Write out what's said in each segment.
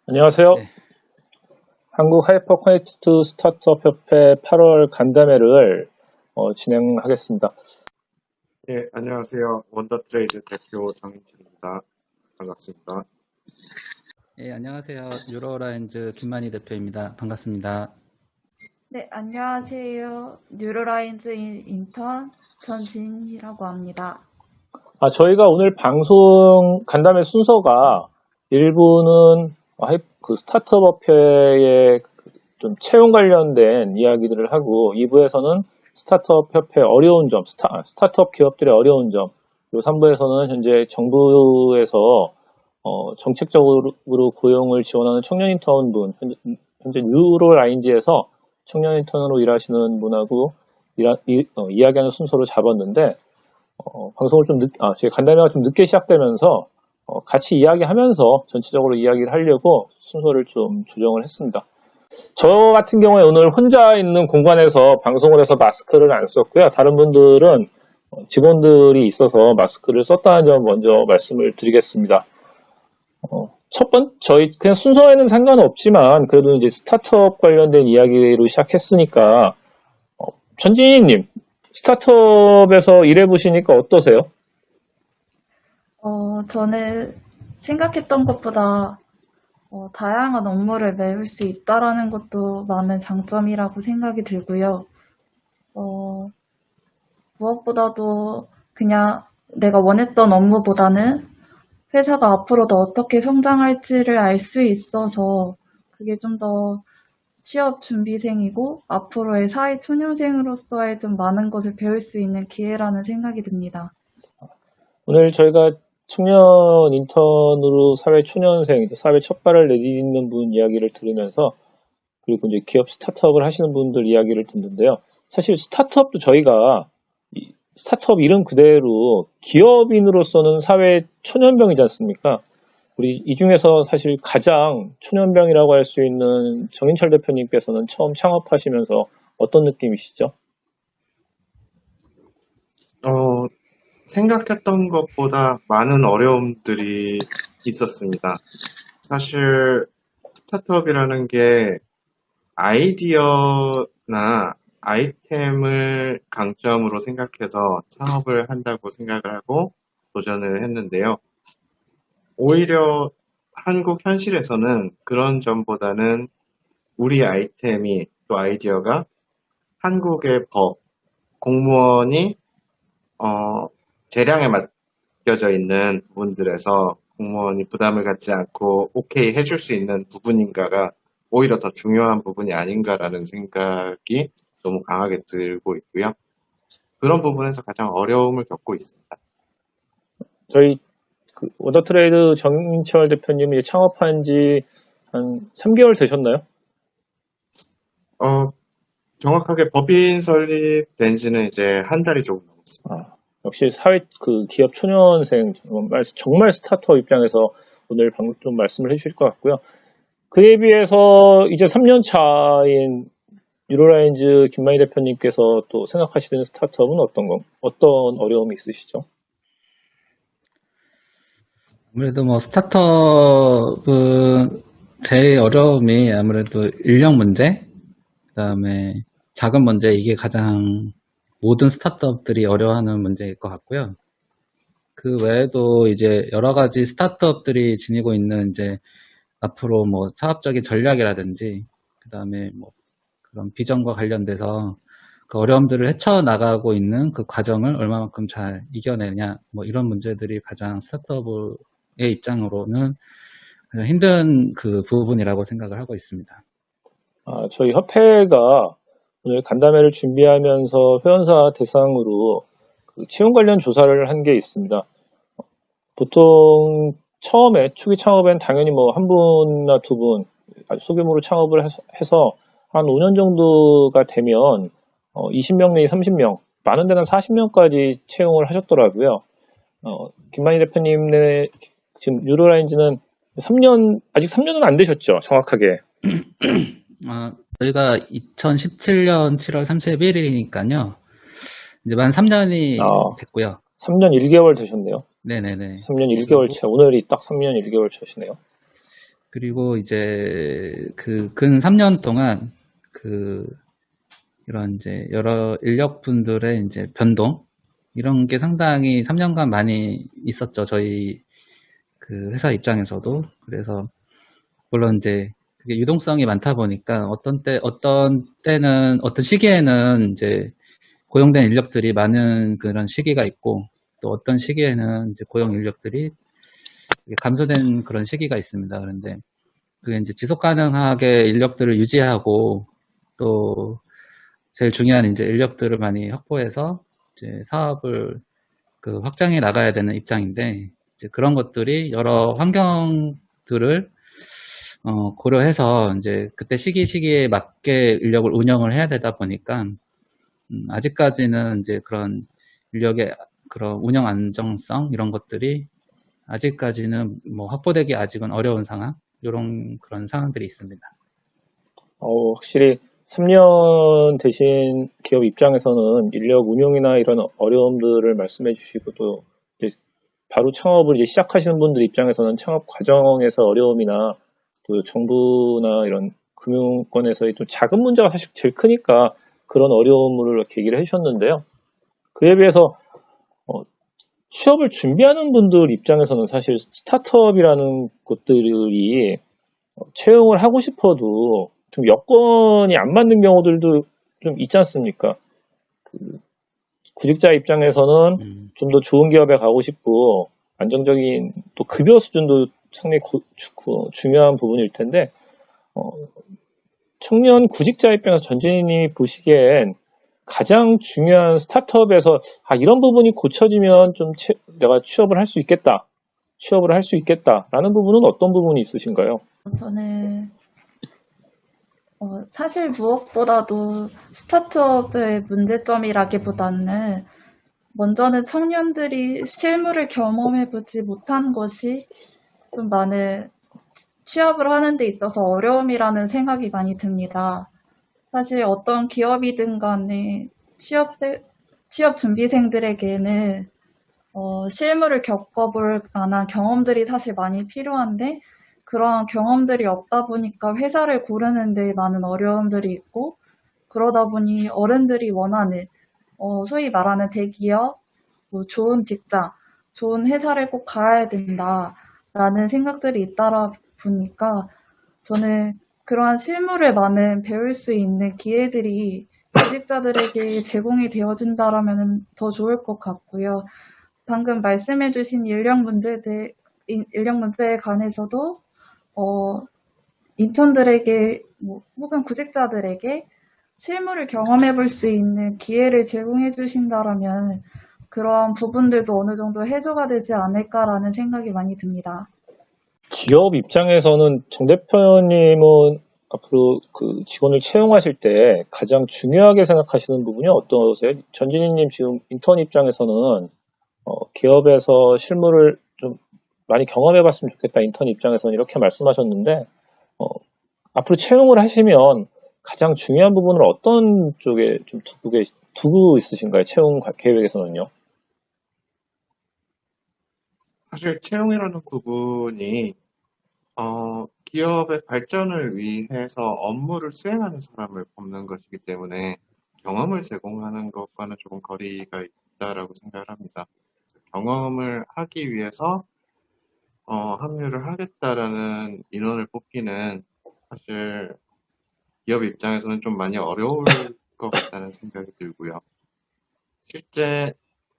안녕하세요. 네, 한국 하이퍼 커넥트 스타트업 협회 8월 간담회를 진행하겠습니다. 예, 안녕하세요. 원더트레이드 대표 정인철입니다. 반갑습니다. 안녕하세요. 뉴로라인즈 김만희 대표입니다. 반갑습니다. 네, 안녕하세요. 뉴로라인즈 인턴 전진희라고 합니다. 저희가 오늘 방송 간담회 순서가 일부는 그 스타트업 협회의 좀 채용 관련된 이야기들을 하고 2부에서는 스타트업 협회 어려운 점, 스타트업 기업들의 어려운 점, 그리고 3부에서는 현재 정부에서 정책적으로 고용을 지원하는 청년 인턴분, 현재 뉴로라인즈에서 청년 인턴으로 일하시는 분하고 이야기하는 순서로 잡았는데, 방송을 제 간담회가 좀 늦게 시작되면서 같이 이야기하면서 전체적으로 이야기를 하려고 순서를 좀 조정을 했습니다. 저 같은 경우에 오늘 혼자 있는 공간에서 방송을 해서 마스크를 안 썼고요. 다른 분들은 직원들이 있어서 마스크를 썼다는 점 먼저 말씀을 드리겠습니다. 저희 그냥 순서에는 상관없지만 그래도 이제 스타트업 관련된 이야기로 시작했으니까 전진희님 스타트업에서 일해보시니까 어떠세요? 저는 생각했던 것보다 다양한 업무를 메울 수 있다라는 것도 많은 장점이라고 생각이 들고요. 무엇보다도 그냥 내가 원했던 업무보다는 회사가 앞으로도 어떻게 성장할지를 알 수 있어서 그게 좀 더 취업 준비생이고 앞으로의 사회 초년생으로서의 좀 많은 것을 배울 수 있는 기회라는 생각이 듭니다. 오늘 저희가 청년 인턴으로 사회 초년생, 사회 첫 발을 내딛는 분 이야기를 들으면서 그리고 이제 기업 스타트업을 하시는 분들 이야기를 듣는데요. 사실 스타트업도 저희가 스타트업 이름 그대로 기업인으로서는 사회 초년병이지 않습니까? 우리 이 중에서 사실 가장 초년병이라고 할 수 있는 정인철 대표님께서는 처음 창업하시면서 어떤 느낌이시죠? 생각했던 것보다 많은 어려움들이 있었습니다. 사실 스타트업이라는 게 아이디어나 아이템을 강점으로 생각해서 창업을 한다고 생각을 하고 도전을 했는데요. 오히려 한국 현실에서는 그런 점보다는 우리 아이템이 또 아이디어가 한국의 법, 공무원이 재량에 맡겨져 있는 부분들에서 공무원이 부담을 갖지 않고 오케이 해줄 수 있는 부분인가가 오히려 더 중요한 부분이 아닌가라는 생각이 너무 강하게 들고 있고요. 그런 부분에서 가장 어려움을 겪고 있습니다. 저희 원더트레이드 정인철 대표님이 창업한 지 한 3개월 되셨나요? 정확하게 법인 설립된 지는 이제 한 달이 조금 넘었습니다. 역시 기업 초년생, 정말 스타트업 입장에서 오늘 좀 말씀을 해주실 것 같고요. 그에 비해서 이제 3년 차인 뉴로라인즈 김만희 대표님께서 또 생각하시는 스타트업은 어떤 어려움이 있으시죠? 아무래도 스타트업은 제일 어려움이 아무래도 인력 문제, 그다음에 자금 문제, 이게 가장 모든 스타트업들이 어려워하는 문제일 것 같고요. 그 외에도 이제 여러 가지 스타트업들이 지니고 있는 이제 앞으로 사업적인 전략이라든지, 그다음에 그런 비전과 관련돼서 그 어려움들을 헤쳐나가고 있는 그 과정을 얼마만큼 잘 이겨내냐, 이런 문제들이 가장 스타트업의 입장으로는 가장 힘든 그 부분이라고 생각을 하고 있습니다. 저희 협회가 오늘 간담회를 준비하면서 회원사 대상으로 그 채용 관련 조사를 한 게 있습니다. 보통 처음에 초기 창업엔 당연히 한 분이나 두 분 소규모로 창업을 해서 한 5년 정도가 되면 20명 내지 30명, 많은 데는 40명까지 채용을 하셨더라고요. 김만희 대표님의 지금 뉴로라인즈는 아직 3년은 안 되셨죠? 정확하게. 저희가 2017년 7월 31일이니까요. 이제 만 3년이 됐고요. 3년 1개월 되셨네요. 네네네. 3년 1개월 차. 오늘이 딱 3년 1개월 차시네요. 그리고 이제 그 근 3년 동안 이런 이제 여러 인력분들의 이제 변동 이런 게 상당히 3년간 많이 있었죠. 저희 그 회사 입장에서도. 그래서 물론 이제 그게 유동성이 많다 보니까 어떤 때는 어떤 시기에는 이제 고용된 인력들이 많은 그런 시기가 있고 또 어떤 시기에는 이제 고용 인력들이 감소된 그런 시기가 있습니다. 그런데 그게 이제 지속 가능하게 인력들을 유지하고 또 제일 중요한 이제 인력들을 많이 확보해서 이제 사업을 확장해 나가야 되는 입장인데 이제 그런 것들이 여러 환경들을 고려해서 이제 그때 시기에 맞게 인력을 운영을 해야 되다 보니까 아직까지는 이제 그런 인력의 그런 운영 안정성 이런 것들이 아직까지는 뭐 확보되기 아직은 어려운 상황 이런 그런 상황들이 있습니다. 확실히 3년 되신 기업 입장에서는 인력 운용이나 이런 어려움들을 말씀해 주시고 또 이제 바로 창업을 이제 시작하시는 분들 입장에서는 창업 과정에서 어려움이나 또 정부나 이런 금융권에서의 또 자금 문제가 사실 제일 크니까 그런 어려움을 이렇게 얘기를 해주셨는데요. 그에 비해서 취업을 준비하는 분들 입장에서는 사실 스타트업이라는 것들이 채용을 하고 싶어도 좀 여건이 안 맞는 경우들도 좀 있지 않습니까? 구직자 입장에서는 좀 더 좋은 기업에 가고 싶고 안정적인 또 급여 수준도 상당히 중요한 부분일 텐데 청년 구직자 입장에서 전진희님이 보시기엔 가장 중요한 스타트업에서 이런 부분이 고쳐지면 좀 내가 취업을 할 수 있겠다라는 부분은 어떤 부분이 있으신가요? 저는 사실 무엇보다도 스타트업의 문제점이라기보다는 먼저는 청년들이 실무를 경험해보지 못한 것이 좀 많은 취업을 하는 데 있어서 어려움이라는 생각이 많이 듭니다. 사실 어떤 기업이든 간에 취업 준비생들에게는 실무를 겪어볼 만한 경험들이 사실 많이 필요한데 그런 경험들이 없다 보니까 회사를 고르는 데 많은 어려움들이 있고 그러다 보니 어른들이 원하는 소위 말하는 대기업, 뭐 좋은 직장, 좋은 회사를 꼭 가야 된다라는 생각들이 잇따라 보니까 저는 그러한 실무를 많은 배울 수 있는 기회들이 구직자들에게 제공이 되어진다라면 더 좋을 것 같고요. 방금 말씀해주신 인력 문제에 관해서도 인턴들에게 혹은 구직자들에게 실무를 경험해 볼 수 있는 기회를 제공해 주신다라면 그러한 부분들도 어느 정도 해소가 되지 않을까라는 생각이 많이 듭니다. 기업 입장에서는 정 대표님은 앞으로 그 직원을 채용하실 때 가장 중요하게 생각하시는 부분이 어떠세요? 전진희님 지금 인턴 입장에서는 기업에서 실무를 좀 많이 경험해 봤으면 좋겠다. 인턴 입장에서는 이렇게 말씀하셨는데 앞으로 채용을 하시면 가장 중요한 부분을 어떤 쪽에 좀 두고 있으신가요? 채용 계획에서는요? 사실 채용이라는 부분이 기업의 발전을 위해서 업무를 수행하는 사람을 뽑는 것이기 때문에 경험을 제공하는 것과는 조금 거리가 있다라고 생각을 합니다. 경험을 하기 위해서 합류를 하겠다라는 인원을 뽑기는 사실 기업 입장에서는 좀 많이 어려울 것 같다는 생각이 들고요. 실제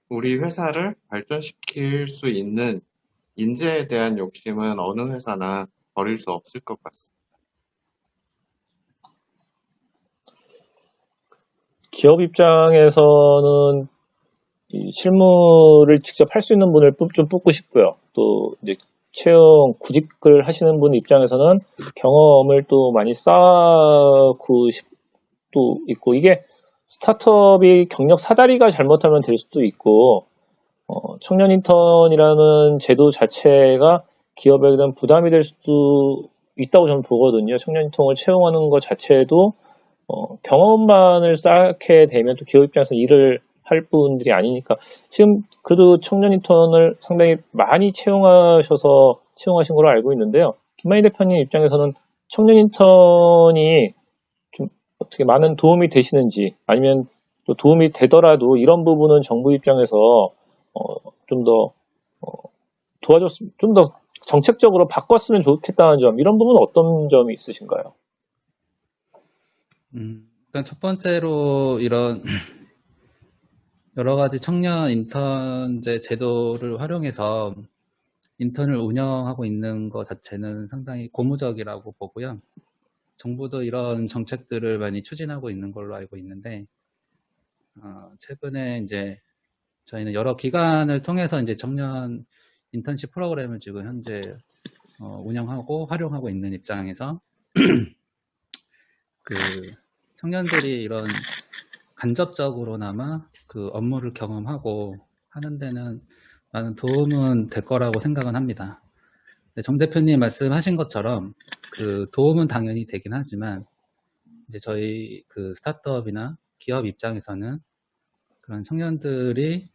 우리 회사를 발전시킬 수 있는 인재에 대한 욕심은 어느 회사나 버릴 수 없을 것 같습니다. 기업 입장에서는 이 실무를 직접 할 수 있는 분을 좀 뽑고 싶고요. 또 이제 채용 구직을 하시는 분 입장에서는 경험을 또 많이 쌓고 싶도 있고 이게 스타트업이 경력 사다리가 잘못하면 될 수도 있고 청년 인턴이라는 제도 자체가 기업에 대한 부담이 될 수도 있다고 저는 보거든요. 청년 인턴을 채용하는 것 자체도 경험만을 쌓게 되면 또 기업 입장에서 일을 할 분들이 아니니까 지금 그래도 청년 인턴을 상당히 많이 채용하신 걸로 알고 있는데요. 김만희 대표님 입장에서는 청년 인턴이 좀 어떻게 많은 도움이 되시는지, 아니면 또 도움이 되더라도 이런 부분은 정부 입장에서 좀 더 도와줬으면, 좀 더 정책적으로 바꿨으면 좋겠다는 점, 이런 부분은 어떤 점이 있으신가요? 일단 첫 번째로 이런 여러 가지 청년 인턴제 제도를 활용해서 인턴을 운영하고 있는 것 자체는 상당히 고무적이라고 보고요. 정부도 이런 정책들을 많이 추진하고 있는 걸로 알고 있는데, 최근에 이제 저희는 여러 기관을 통해서 이제 청년 인턴십 프로그램을 지금 현재 운영하고 활용하고 있는 입장에서 그 청년들이 이런 간접적으로나마 그 업무를 경험하고 하는 데는 많은 도움은 될 거라고 생각은 합니다. 정 대표님 말씀하신 것처럼 그 도움은 당연히 되긴 하지만, 이제 저희 그 스타트업이나 기업 입장에서는 그런 청년들이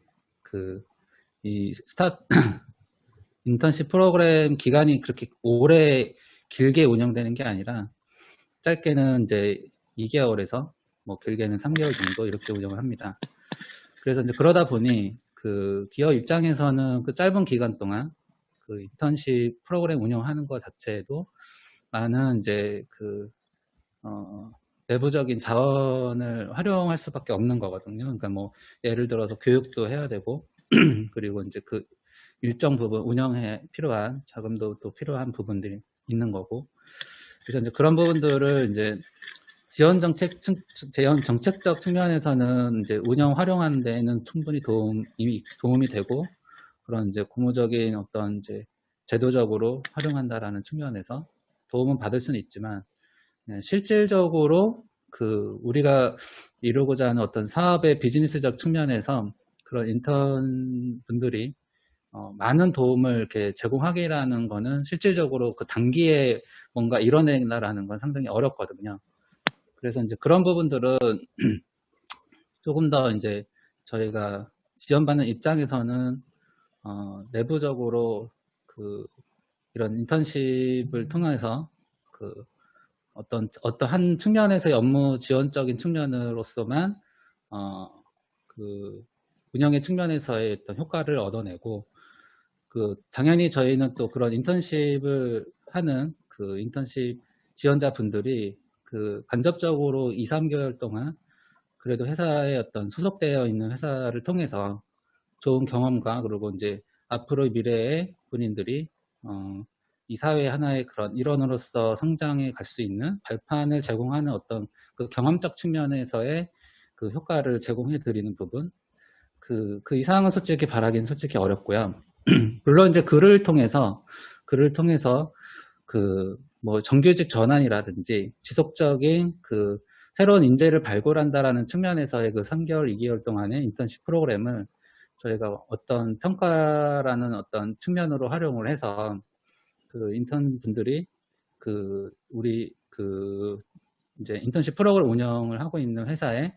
이 인턴십 프로그램 기간이 그렇게 오래 길게 운영되는 게 아니라 짧게는 이제 2개월에서 뭐 길게는 3개월 정도 이렇게 운영을 합니다. 그래서 이제 그러다 보니 그 기업 입장에서는 그 짧은 기간 동안 그 인턴십 프로그램 운영하는 것 자체에도 많은 이제 그 내부적인 자원을 활용할 수밖에 없는 거거든요. 그러니까 뭐 예를 들어서 교육도 해야 되고 그리고 이제 그 일정 부분 운영에 필요한 자금도 또 필요한 부분들이 있는 거고, 그래서 이제 그런 부분들을 이제 지원 정책적 측면에서는 이제 운영 활용하는 데에는 충분히 도움이 되고, 그런 이제 고무적인 어떤 이제 제도적으로 활용한다라는 측면에서 도움은 받을 수는 있지만, 실질적으로 그 우리가 이루고자 하는 어떤 사업의 비즈니스적 측면에서 그런 인턴 분들이 많은 도움을 이렇게 제공하기라는 거는 실질적으로 그 단기에 뭔가 이뤄낸다라는 건 상당히 어렵거든요. 그래서 이제 그런 부분들은 조금 더 이제 저희가 지원받는 입장에서는 내부적으로 그 이런 인턴십을 통해서 그 어떠한 측면에서의 업무 지원적인 측면으로서만 그 운영의 측면에서의 어떤 효과를 얻어내고, 그 당연히 저희는 또 그런 인턴십을 하는 그 인턴십 지원자분들이 그 간접적으로 2, 3개월 동안 그래도 회사에 어떤 소속되어 있는 회사를 통해서 좋은 경험과, 그리고 이제 앞으로의 미래의 본인들이 이 사회 하나의 그런 일원으로서 성장해 갈 수 있는 발판을 제공하는 어떤 그 경험적 측면에서의 그 효과를 제공해 드리는 부분, 그 이상은 솔직히 바라기는 솔직히 어렵고요. 물론 이제 글을 통해서 그 뭐 정규직 전환이라든지 지속적인 그 새로운 인재를 발굴한다라는 측면에서의 그 3개월, 2개월 동안의 인턴십 프로그램을 저희가 어떤 평가라는 어떤 측면으로 활용을 해서 그 인턴 분들이 그 우리 그 이제 인턴십 프로그램 운영을 하고 있는 회사에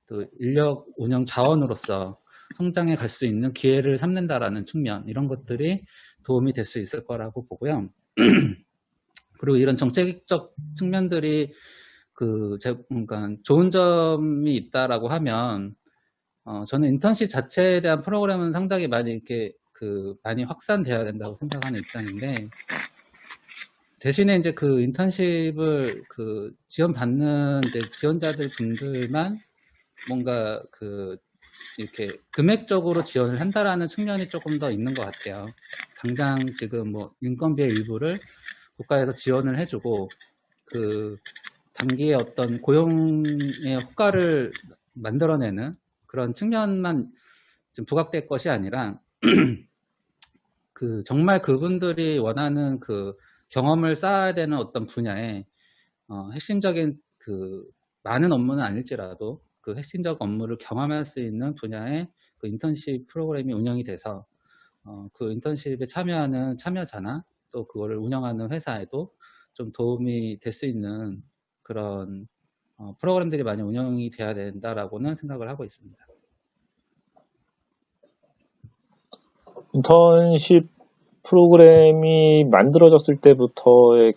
또 인력 운영 자원으로서 성장해 갈 수 있는 기회를 삼는다라는 측면, 이런 것들이 도움이 될 수 있을 거라고 보고요. 그리고 이런 정책적 측면들이 그러니까 좋은 점이 있다라고 하면, 저는 인턴십 자체에 대한 프로그램은 상당히 많이 이렇게 많이 확산되어야 된다고 생각하는 입장인데, 대신에 이제 그 인턴십을 그 지원받는 이제 지원자들 분들만 뭔가 이렇게 금액적으로 지원을 한다라는 측면이 조금 더 있는 것 같아요. 당장 지금 뭐 인건비의 일부를 국가에서 지원을 해주고 그 단기의 어떤 고용의 효과를 만들어내는 그런 측면만 좀 부각될 것이 아니라 정말 그분들이 원하는 그 경험을 쌓아야 되는 어떤 분야에 핵심적인 많은 업무는 아닐지라도 그 핵심적 업무를 경험할 수 있는 분야의 그 인턴십 프로그램이 운영이 돼서 그 인턴십에 참여하는 참여자나 또 그거를 운영하는 회사에도 좀 도움이 될 수 있는 그런 프로그램들이 많이 운영이 돼야 된다라고는 생각을 하고 있습니다. 인턴십 프로그램이 만들어졌을 때부터의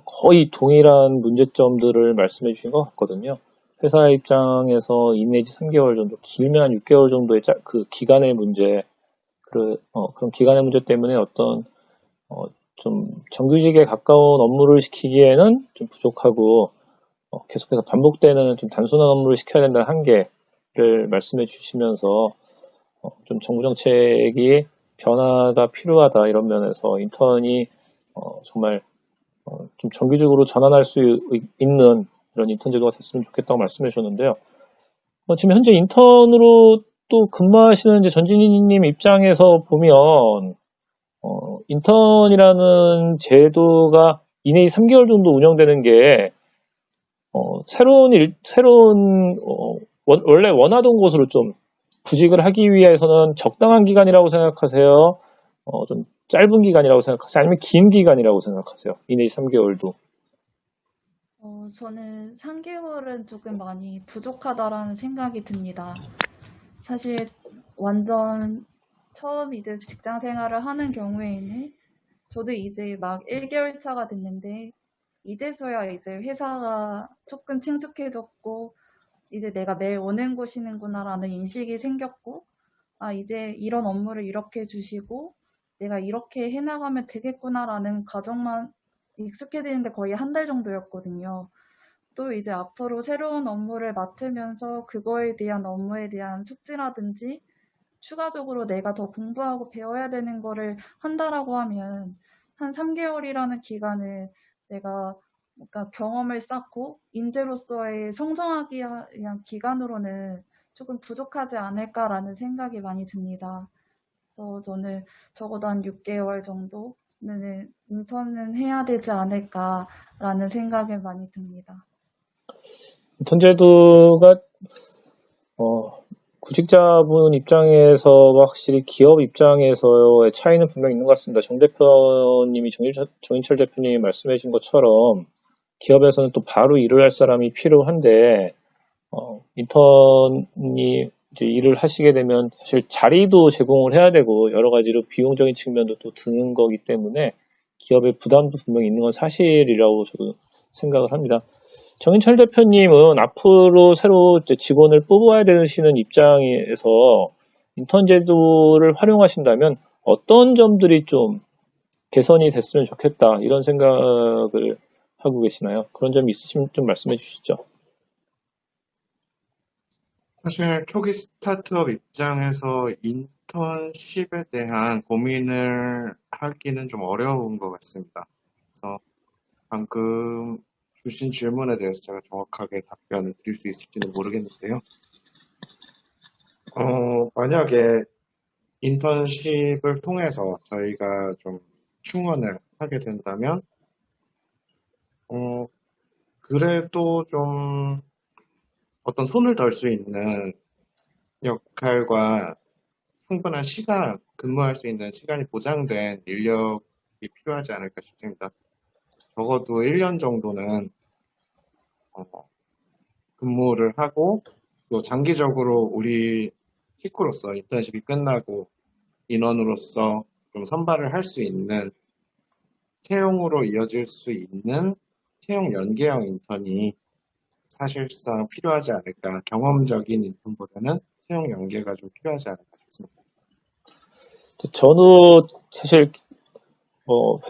거의 동일한 문제점들을 말씀해 주신 것 같거든요. 회사 입장에서 2 내지 3개월 정도, 길면 한 6개월 정도의 그 기간의 문제, 그런 기간의 문제 때문에 좀 정규직에 가까운 업무를 시키기에는 좀 부족하고, 계속해서 반복되는 좀 단순한 업무를 시켜야 된다는 한계를 말씀해 주시면서, 좀 정부 정책이 변화가 필요하다 이런 면에서 인턴이 정말 좀 정규직으로 전환할 수 있는 이런 인턴 제도가 됐으면 좋겠다고 말씀해 주셨는데요. 지금 현재 인턴으로 또 근무하시는 이제 전진희님 입장에서 보면 인턴이라는 제도가 이내에 3개월 정도 운영되는 게 원래 원하던 곳으로 좀 구직을 하기 위해서는 적당한 기간이라고 생각하세요? 좀 짧은 기간이라고 생각하세요? 아니면 긴 기간이라고 생각하세요? 이내에 3개월도. 저는 3개월은 조금 많이 부족하다라는 생각이 듭니다. 사실 완전 처음 이제 직장 생활을 하는 경우에는 저도 이제 막 1개월 차가 됐는데 이제서야 이제 회사가 조금 친숙해졌고 이제 내가 매일 오는 곳이는구나라는 인식이 생겼고 이제 이런 업무를 이렇게 주시고 내가 이렇게 해나가면 되겠구나라는 과정만 익숙해지는데 거의 한 달 정도였거든요. 또 이제 앞으로 새로운 업무를 맡으면서 그거에 대한 업무에 대한 숙지라든지 추가적으로 내가 더 공부하고 배워야 되는 거를 한다라고 하면 한 3개월이라는 기간을 내가 그러니까 경험을 쌓고 인재로서의 성장하기 위한 기간으로는 조금 부족하지 않을까라는 생각이 많이 듭니다. 그래서 저는 적어도 한 6개월 정도는 인턴은 해야 되지 않을까라는 생각이 많이 듭니다. 인턴 제도가 구직자분 입장에서 확실히 기업 입장에서의 차이는 분명히 있는 것 같습니다. 정 대표님이 정인철 대표님이 말씀해 주신 것처럼 기업에서는 또 바로 일을 할 사람이 필요한데 인턴이 이제 일을 하시게 되면 사실 자리도 제공을 해야 되고 여러 가지로 비용적인 측면도 또 드는 거기 때문에 기업의 부담도 분명히 있는 건 사실이라고 저도 생각을 합니다. 정인철 대표님은 앞으로 새로 이제 직원을 뽑아야 되시는 입장에서 인턴 제도를 활용하신다면 어떤 점들이 좀 개선이 됐으면 좋겠다 이런 생각을 하고 계시나요? 그런 점이 있으시면 좀 말씀해 주시죠. 사실 초기 스타트업 입장에서 인턴십에 대한 고민을 하기는 좀 어려운 것 같습니다. 그래서 방금 주신 질문에 대해서 제가 정확하게 답변을 드릴 수 있을지는 모르겠는데요. 만약에 인턴십을 통해서 저희가 좀 충원을 하게 된다면, 그래도 좀 어떤 손을 덜 수 있는 역할과 충분한 시간, 근무할 수 있는 시간이 보장된 인력이 필요하지 않을까 싶습니다. 적어도 1년 정도는 근무를 하고 또 장기적으로 우리 식구로서 인턴십이 끝나고 인원으로서 좀 선발을 할 수 있는 채용으로 이어질 수 있는 채용 연계형 인턴이 사실상 필요하지 않을까. 경험적인 인턴보다는 채용 연계가 좀 필요하지 않을까 싶습니다. 저도 사실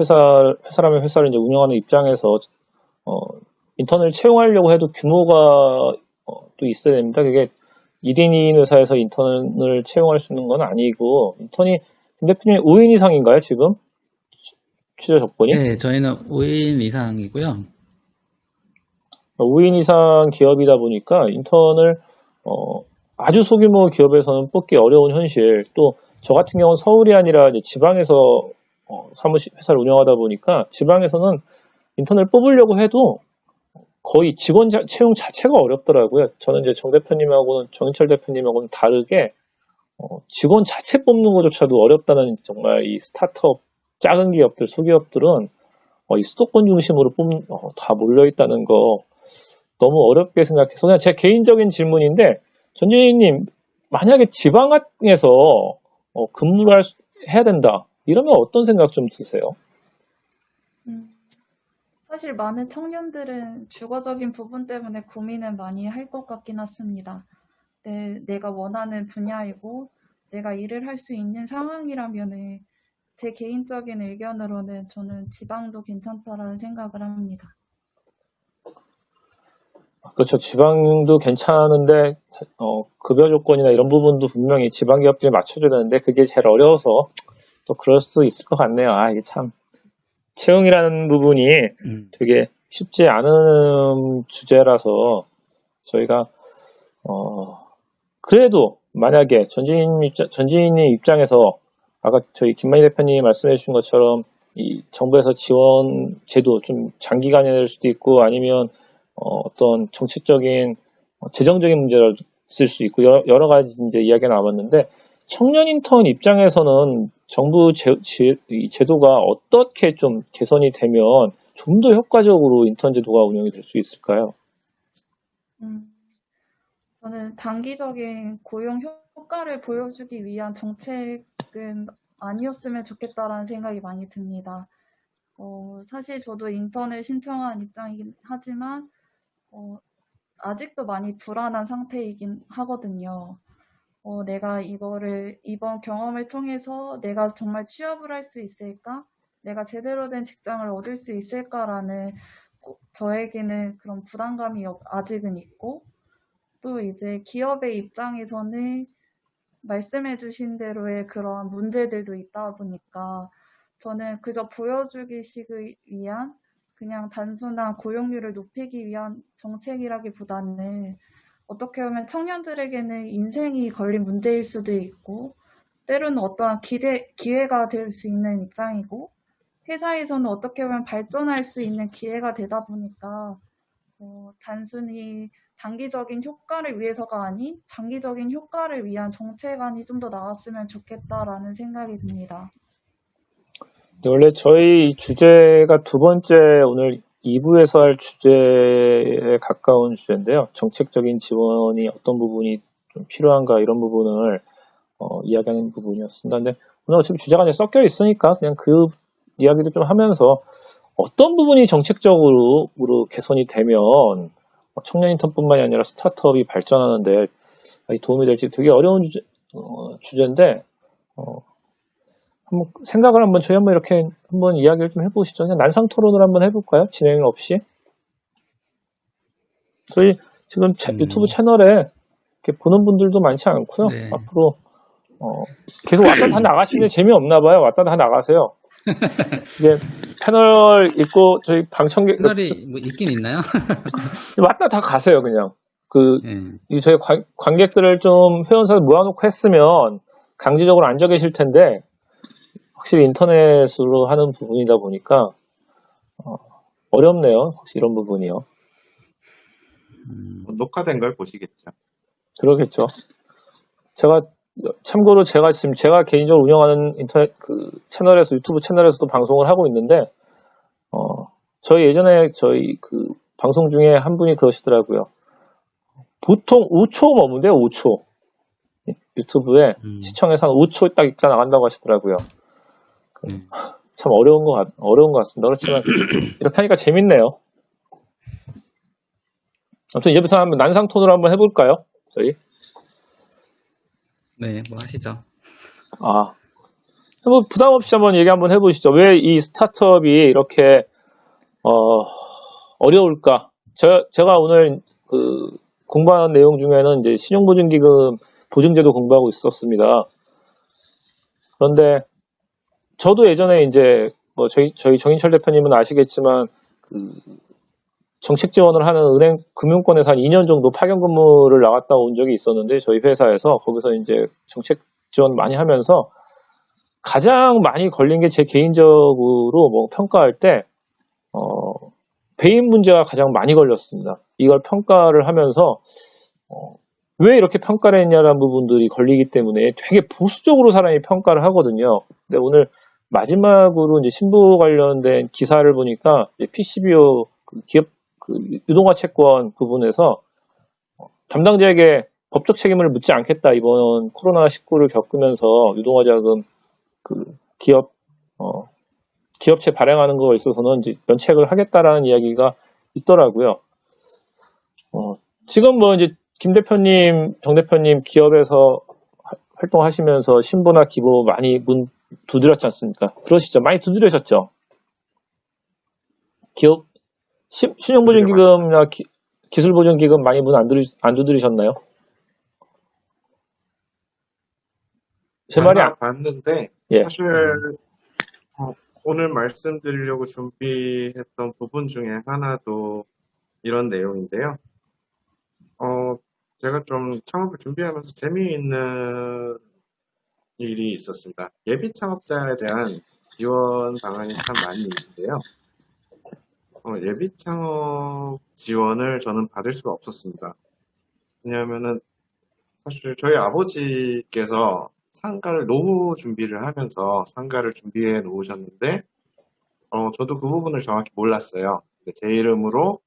회사라면 회사를 이제 운영하는 입장에서 인턴을 채용하려고 해도 규모가 또 있어야 됩니다. 그게 1인 2인 회사에서 인턴을 채용할 수 있는 건 아니고 인턴이 김 대표님 5인 이상인가요 지금? 취재 조건이? 네, 저희는 5인 이상이고요. 5인 이상 기업이다 보니까 인턴을 아주 소규모 기업에서는 뽑기 어려운 현실, 또 저 같은 경우는 서울이 아니라 이제 지방에서 사무실 회사를 운영하다 보니까 지방에서는 인턴을 뽑으려고 해도 거의 직원 채용 자체가 어렵더라고요. 저는 이제 정 대표님하고는 정인철 대표님하고는 다르게 직원 자체 뽑는 것조차도 어렵다는 정말 이 스타트업 작은 기업들, 소기업들은 이 수도권 중심으로 다 몰려있다는 거 너무 어렵게 생각해서 그냥 제 개인적인 질문인데 전진희님 만약에 지방에서 근무를 해야 된다. 이러면 어떤 생각 좀 드세요? 사실 많은 청년들은 주거적인 부분 때문에 고민을 많이 할 것 같긴 합니다. 내가 원하는 분야이고 내가 일을 할 수 있는 상황이라면은 제 개인적인 의견으로는 저는 지방도 괜찮다라는 생각을 합니다. 그렇죠. 지방도 괜찮은데 급여 조건이나 이런 부분도 분명히 지방 기업들이 맞춰줘야 되는데 그게 제일 어려워서 또 그럴 수 있을 것 같네요. 아, 이게 참 채용이라는 부분이 되게 쉽지 않은 주제라서 저희가 그래도 만약에 전지인의 입장에서 아까 저희 김만희 대표님이 말씀해 주신 것처럼 이 정부에서 지원 제도 좀 장기간이 될 수도 있고 아니면 어떤 정치적인 재정적인 문제가 있을 수 있고 여러 가지 이제 이야기가 나왔는데 청년 인턴 입장에서는 정부 이 제도가 어떻게 좀 개선이 되면 좀 더 효과적으로 인턴 제도가 운영이 될 수 있을까요? 저는 단기적인 고용 효과를 보여주기 위한 정책은 아니었으면 좋겠다라는 생각이 많이 듭니다. 사실 저도 인턴을 신청한 입장이긴 하지만 아직도 많이 불안한 상태이긴 하거든요. 내가 이번 경험을 통해서 내가 정말 취업을 할 수 있을까? 내가 제대로 된 직장을 얻을 수 있을까라는 저에게는 그런 부담감이 아직은 있고 또 이제 기업의 입장에서는 말씀해주신 대로의 그런 문제들도 있다 보니까 저는 그저 보여주기식을 위한 그냥 단순한 고용률을 높이기 위한 정책이라기보다는 어떻게 보면 청년들에게는 인생이 걸린 문제일 수도 있고 때로는 어떠한 기회가 될 수 있는 입장이고 회사에서는 어떻게 보면 발전할 수 있는 기회가 되다 보니까 단순히 단기적인 효과를 위해서가 아닌 장기적인 효과를 위한 정책안이 좀 더 나왔으면 좋겠다라는 생각이 듭니다. 원래 저희 주제가 두 번째 오늘 2부에서 할 주제에 가까운 주제인데요. 정책적인 지원이 어떤 부분이 좀 필요한가 이런 부분을 이야기하는 부분이었습니다. 근데 오늘 어차피 주제가 이제 섞여 있으니까 그냥 그 이야기도 좀 하면서 어떤 부분이 정책적으로 개선이 되면 청년 인턴뿐만이 아니라 스타트업이 발전하는데 도움이 될지 되게 어려운 주제인데 한번 생각을 저희 한번 이렇게 한번 이야기를 좀 해보시죠. 그냥 난상 토론을 한번 해볼까요? 진행 없이. 저희 지금 유튜브 채널에 이렇게 보는 분들도 많지 않고요. 네. 앞으로 계속 왔다 다 나가시는데 재미없나 봐요. 왔다 다 나가세요. 이게 패널 있고 저희 방청객 패널이 뭐 있긴 있나요? 왔다 다 가세요. 그냥 네. 저희 관객들을 좀 회원사를 모아놓고 했으면 강제적으로 앉아 계실 텐데 확실히 인터넷으로 하는 부분이다 보니까 어렵네요. 혹시 이런 부분이요. 녹화된 걸 보시겠죠. 그러겠죠. 참고로 제가 개인적으로 운영하는 인터넷 유튜브 채널에서도 방송을 하고 있는데 예전에 저희 방송 중에 한 분이 그러시더라고요. 보통 5초 머문대요. 5초. 유튜브에 시청에서 한 5초 딱 있다 나간다고 하시더라고요. 참 어려운 것 같습니다. 그렇지만 이렇게 하니까 재밌네요. 아무튼 이제부터 한번 난상 톤으로 한번 해볼까요? 저희? 네, 뭐 하시죠. 뭐 부담 없이 한번 얘기 한번 해보시죠. 왜 이 스타트업이 이렇게 어려울까? 제가 오늘 공부하는 내용 중에는 이제 신용보증기금 보증제도 공부하고 있었습니다. 그런데 저도 예전에 이제 저희 정인철 대표님은 아시겠지만 정책 지원을 하는 은행 금융권에서 한 2년 정도 파견 근무를 나갔다 온 적이 있었는데 저희 회사에서 거기서 이제 정책 지원 많이 하면서 가장 많이 걸린 게 제 개인적으로 평가할 때 배임 문제가 가장 많이 걸렸습니다. 이걸 평가를 하면서 왜 이렇게 평가를 했냐라는 부분들이 걸리기 때문에 되게 보수적으로 사람이 평가를 하거든요. 근데 오늘 마지막으로 이제 신부 관련된 기사를 보니까 PCBO 기업 유동화 채권 부분에서 담당자에게 법적 책임을 묻지 않겠다. 이번 코로나19를 겪으면서 유동화 자금 기업 기업체 발행하는 거에 있어서는 이제 면책을 하겠다라는 이야기가 있더라고요. 지금 뭐 이제 김 대표님, 정 대표님 기업에서 활동하시면서 신보나 기보 많이 문 두드렸지 않습니까? 그러시죠? 많이 두드리셨죠? 기업 신용보증기금이나 기술보증기금 많이 문 안 두드리셨나요? 제 말이 하나 봤는데 예. 사실 오늘 말씀드리려고 준비했던 부분 중에 하나도 이런 내용인데요. 제가 좀 창업을 준비하면서 재미있는 일이 있었습니다. 예비 창업자에 대한 지원 방안이 참 많이 있는데요. 예비 창업 지원을 저는 받을 수가 없었습니다. 왜냐하면은 사실 저희 아버지께서 상가를 노후 준비를 하면서 상가를 준비해 놓으셨는데, 저도 그 부분을 정확히 몰랐어요. 근데 제 이름으로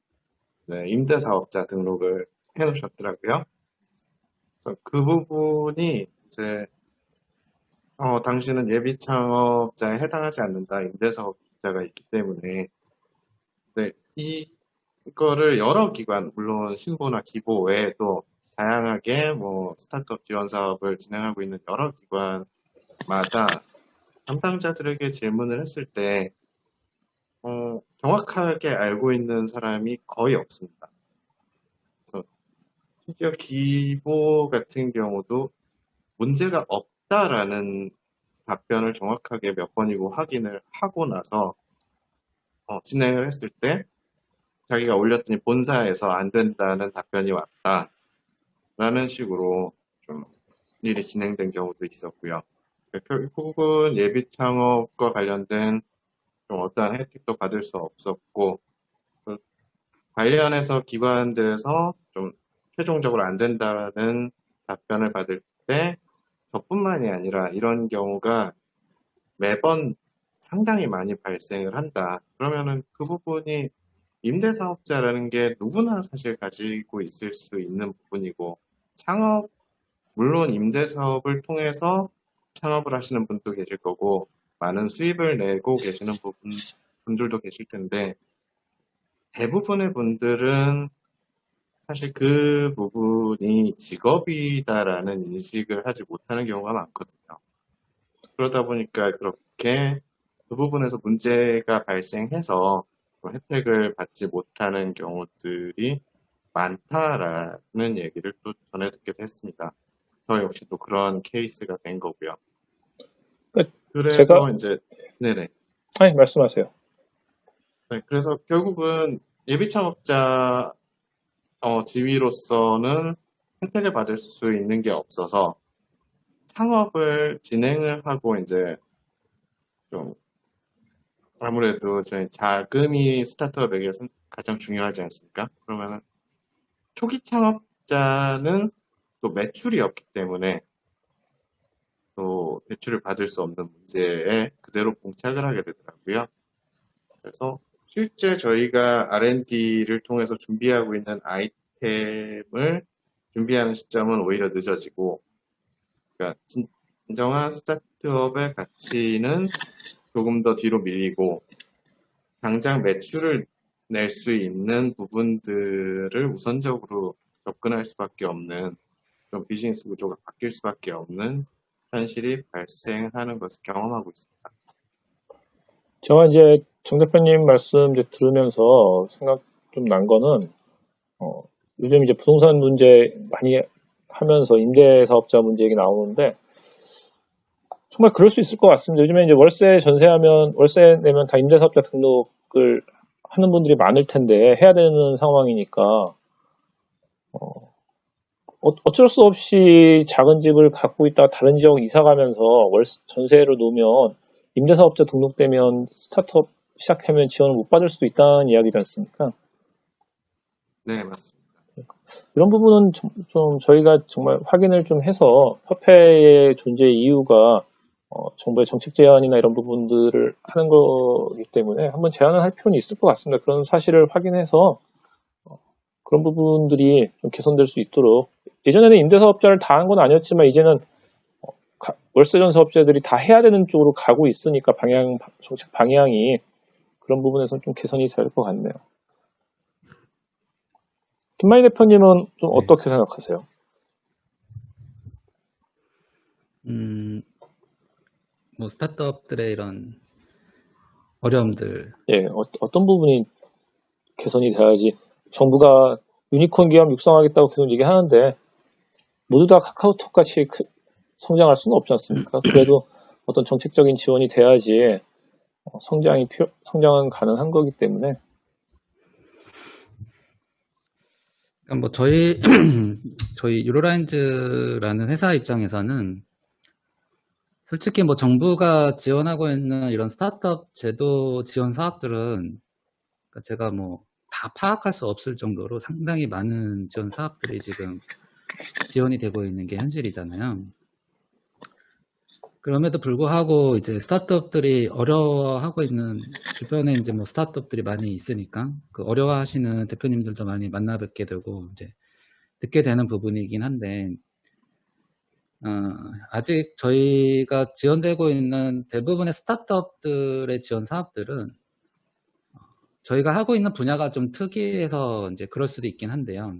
임대사업자 등록을 해 놓으셨더라고요. 그래서 그 부분이 이제, 당신은 예비 창업자에 해당하지 않는다. 임대사업자가 있기 때문에. 네, 이거를 여러 기관, 물론 신보나 기보 외에도 다양하게 뭐 스타트업 지원 사업을 진행하고 있는 여러 기관마다 담당자들에게 질문을 했을 때 정확하게 알고 있는 사람이 거의 없습니다. 그래서 심지어 기보 같은 경우도 문제가 없다라는 답변을 정확하게 몇 번이고 확인을 하고 나서 진행을 했을 때 자기가 올렸더니 본사에서 안 된다는 답변이 왔다라는 식으로 좀 일이 진행된 경우도 있었고요. 결국은 예비 창업과 관련된 좀 어떠한 혜택도 받을 수 없었고, 관련해서 기관들에서 좀 최종적으로 안 된다는 답변을 받을 때 저뿐만이 아니라 이런 경우가 매번 상당히 많이 발생을 한다. 그러면은 그 부분이 임대사업자라는 게 누구나 사실 가지고 있을 수 있는 부분이고, 창업, 물론 임대사업을 통해서 창업을 하시는 분도 계실 거고, 많은 수입을 내고 계시는 분들도 계실 텐데, 대부분의 분들은 사실 그 부분이 직업이다라는 인식을 하지 못하는 경우가 많거든요. 그러다 보니까 그렇게 그 부분에서 문제가 발생해서 혜택을 받지 못하는 경우들이 많다라는 얘기를 또 전해 듣기도 했습니다. 저 역시 또 그런 케이스가 된 거고요. 그래서 제가 이제 네네. 아니 말씀하세요. 네, 그래서 결국은 예비 창업자 지위로서는 혜택을 받을 수 있는 게 없어서 창업을 진행을 하고 이제 좀 아무래도 저희 자금이 스타트업에게서는 가장 중요하지 않습니까? 그러면은 초기 창업자는 또 매출이 없기 때문에 또 대출을 받을 수 없는 문제에 그대로 봉착을 하게 되더라고요. 그래서 실제 저희가 R&D를 통해서 준비하고 있는 아이템을 준비하는 시점은 오히려 늦어지고, 그러니까 진정한 스타트업의 가치는 조금 더 뒤로 밀리고, 당장 매출을 낼 수 있는 부분들을 우선적으로 접근할 수밖에 없는, 좀 비즈니스 구조가 바뀔 수밖에 없는 현실이 발생하는 것을 경험하고 있습니다. 제가 이제 정 대표님 말씀 이제 들으면서 생각 좀 난 거는, 요즘 이제 부동산 문제 많이 하면서 임대사업자 문제 얘기 나오는데, 정말 그럴 수 있을 것 같습니다. 요즘에 이제 월세 내면 다 임대사업자 등록을 하는 분들이 많을 텐데, 해야 되는 상황이니까, 어쩔 수 없이 작은 집을 갖고 있다가 다른 지역 이사 가면서 전세로 놓으면 임대사업자 등록되면 스타트업 시작하면 지원을 못 받을 수도 있다는 이야기지 않습니까? 네, 맞습니다. 이런 부분은 좀 저희가 정말 확인을 좀 해서 협회의 존재 이유가 정부의 정책 제안이나 이런 부분들을 하는 거기 때문에 한번 제안을 할 필요는 있을 것 같습니다. 그런 사실을 확인해서 그런 부분들이 좀 개선될 수 있도록, 예전에는 임대사업자를 다 한 건 아니었지만 이제는 월세전 사업자들이 다 해야 되는 쪽으로 가고 있으니까 정책 방향이 그런 부분에서는 좀 개선이 될 것 같네요. 김만희 대표님은 좀 네. 어떻게 생각하세요? 뭐 스타트업들의 이런 어려움들, 예, 어떤 부분이 개선이 돼야지 정부가 유니콘 기업 육성하겠다고 계속 얘기하는데 모두 다 카카오톡 같이 성장할 수는 없지 않습니까? 그래도 어떤 정책적인 지원이 돼야지 성장은 가능한 거기 때문에 그러니까 뭐 저희 유로라인즈라는 회사 입장에서는 솔직히 뭐 정부가 지원하고 있는 이런 스타트업 제도 지원 사업들은 그러니까 제가 뭐 다 파악할 수 없을 정도로 상당히 많은 지원 사업들이 지금 지원이 되고 있는 게 현실이잖아요. 그럼에도 불구하고 이제 스타트업들이 어려워하고 있는 주변에 이제 뭐 스타트업들이 많이 있으니까 그 어려워하시는 대표님들도 많이 만나 뵙게 되고 이제 듣게 되는 부분이긴 한데 아직 저희가 지원되고 있는 대부분의 스타트업들의 지원 사업들은 저희가 하고 있는 분야가 좀 특이해서 이제 그럴 수도 있긴 한데요.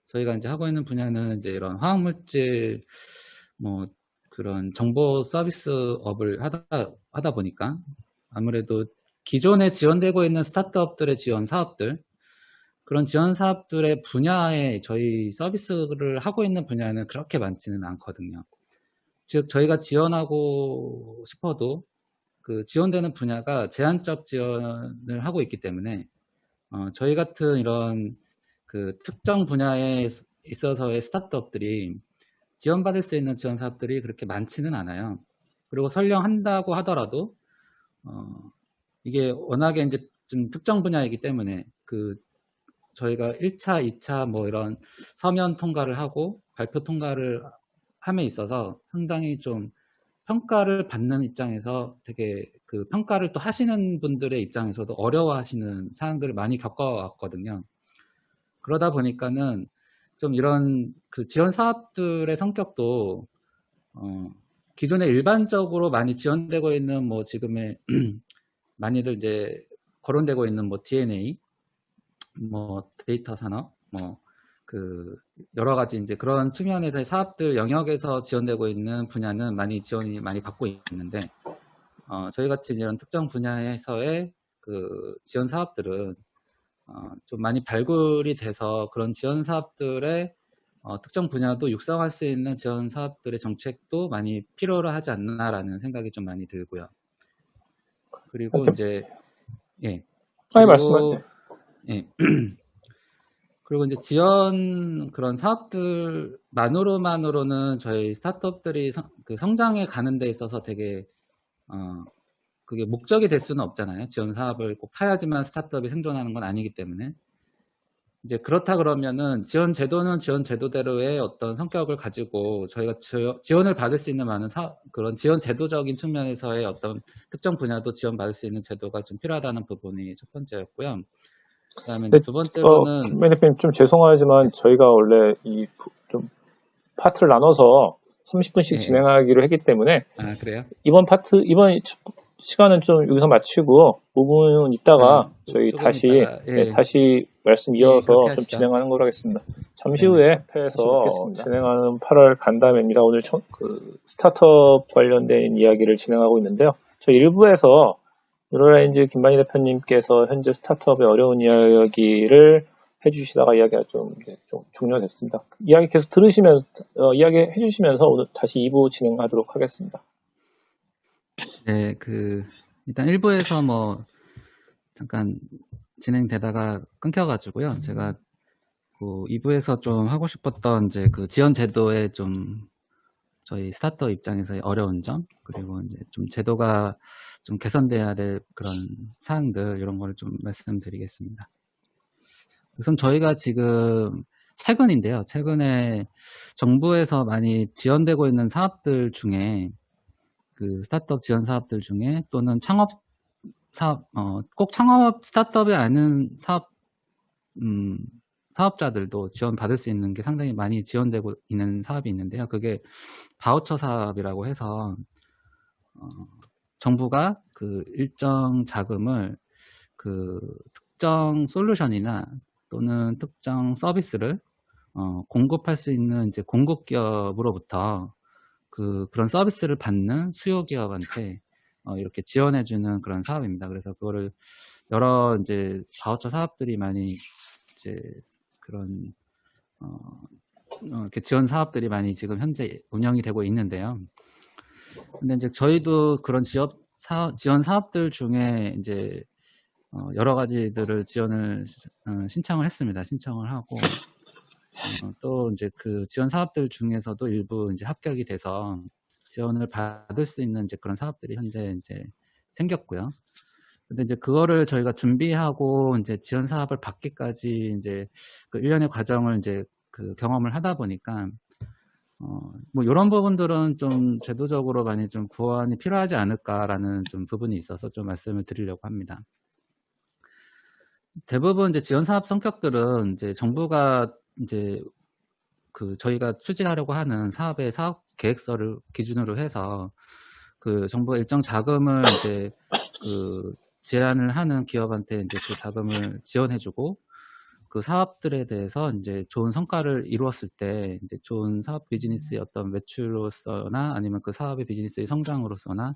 저희가 이제 하고 있는 분야는 이제 이런 화학물질 뭐 그런 정보 서비스업을 하다 보니까 아무래도 기존에 지원되고 있는 스타트업들의 지원 사업들 그런 지원 사업들의 분야에 저희 서비스를 하고 있는 분야는 그렇게 많지는 않거든요. 즉 저희가 지원하고 싶어도 그 지원되는 분야가 제한적 지원을 하고 있기 때문에 저희 같은 이런 그 특정 분야에 있어서의 스타트업들이 지원받을 수 있는 지원 사업들이 그렇게 많지는 않아요. 그리고 설령 한다고 하더라도 이게 워낙에 이제 좀 특정 분야이기 때문에 그 저희가 1차, 2차 뭐 이런 서면 통과를 하고 발표 통과를 함에 있어서 상당히 좀 평가를 받는 입장에서 되게 그 평가를 또 하시는 분들의 입장에서도 어려워하시는 사항들을 많이 겪어왔거든요. 그러다 보니까는 좀 이런 그 지원 사업들의 성격도 기존에 일반적으로 많이 지원되고 있는 뭐 지금의 많이들 이제 거론되고 있는 뭐 DNA, 뭐 데이터 산업, 뭐 그 여러 가지 이제 그런 측면에서의 사업들 영역에서 지원되고 있는 분야는 많이 지원이 많이 받고 있는데 저희 같이 이런 특정 분야에서의 그 지원 사업들은 좀 많이 발굴이 돼서 그런 지원 사업들의 특정 분야도 육성할 수 있는 지원 사업들의 정책도 많이 필요로 하지 않나라는 생각이 좀 많이 들고요. 그리고 이제 예 아니 말씀하세요. 예 그리고 이제 지원 그런 사업들만으로는 저희 스타트업들이 그 성장해 가는 데 있어서 되게 그게 목적이 될 수는 없잖아요. 지원 사업을 꼭 타야지만 스타트업이 생존하는 건 아니기 때문에 이제 그렇다 그러면은 지원 제도는 지원 제도대로의 어떤 성격을 가지고 저희가 지원을 받을 수 있는 많은 그런 지원 제도적인 측면에서의 어떤 특정 분야도 지원받을 수 있는 제도가 좀 필요하다는 부분이 첫 번째였고요. 그다음에 이제 두 번째로는 김만희 대표님 좀 죄송하지만 저희가 원래 좀 파트를 나눠서 30분씩 예. 진행하기로 했기 때문에 그래요? 이번 시간은 좀 여기서 마치고 5분 있다가 저희 조금 다시 있다가, 예. 다시 말씀 이어서 그렇게 좀 하시죠. 진행하는 걸로 하겠습니다. 잠시 네. 후에 회에서 진행하는 8월 간담회입니다. 오늘 그 스타트업 관련된 이야기를 진행하고 있는데요. 저희 1부에서 유로라인즈 김만희 대표님께서 현재 스타트업의 어려운 이야기를 해주시다가 이야기가 좀 종료됐습니다. 이야기 계속 이야기 해주시면서 오늘 다시 2부 진행하도록 하겠습니다. 네, 일단 1부에서 뭐, 잠깐 진행되다가 끊겨가지고요. 제가 2부에서 좀 하고 싶었던 이제 그 지원 제도의 좀 저희 스타트업 입장에서의 어려운 점, 그리고 이제 좀 제도가 좀 개선돼야 될 그런 사항들, 이런 거를 좀 말씀드리겠습니다. 우선 저희가 지금 최근인데요. 최근에 정부에서 많이 지원되고 있는 사업들 중에 그 스타트업 지원 사업들 중에 또는 창업 사업, 꼭 창업 스타트업이 아닌 사업, 사업자들도 지원받을 수 있는 게 상당히 많이 지원되고 있는 사업이 있는데요. 그게 바우처 사업이라고 해서 정부가 그 일정 자금을 그 특정 솔루션이나 또는 특정 서비스를 공급할 수 있는 이제 공급 기업으로부터 그런 서비스를 받는 수요 기업한테 이렇게 지원해주는 그런 사업입니다. 그래서 그거를 여러 이제 바우처 사업들이 많이 이제 그런 이렇게 지원 사업들이 많이 지금 현재 운영이 되고 있는데요. 근데 이제 저희도 그런 지원 사업들 중에 이제 여러 가지들을 지원을 신청을 했습니다. 신청을 하고 또 이제 그 지원 사업들 중에서도 일부 이제 합격이 돼서 지원을 받을 수 있는 이제 그런 사업들이 현재 이제 생겼고요. 근데 이제 그거를 저희가 준비하고 이제 지원 사업을 받기까지 이제 그 1년의 과정을 이제 그 경험을 하다 보니까 뭐 이런 부분들은 좀 제도적으로 많이 좀 보완이 필요하지 않을까라는 좀 부분이 있어서 좀 말씀을 드리려고 합니다. 대부분 이제 지원 사업 성격들은 이제 정부가 이제 그 저희가 추진하려고 하는 사업의 사업 계획서를 기준으로 해서 그 정부가 일정 자금을 이제 그 제안을 하는 기업한테 이제 그 자금을 지원해주고 그 사업들에 대해서 이제 좋은 성과를 이루었을 때 이제 좋은 사업 비즈니스의 어떤 매출로서나 아니면 그 사업의 비즈니스의 성장으로서나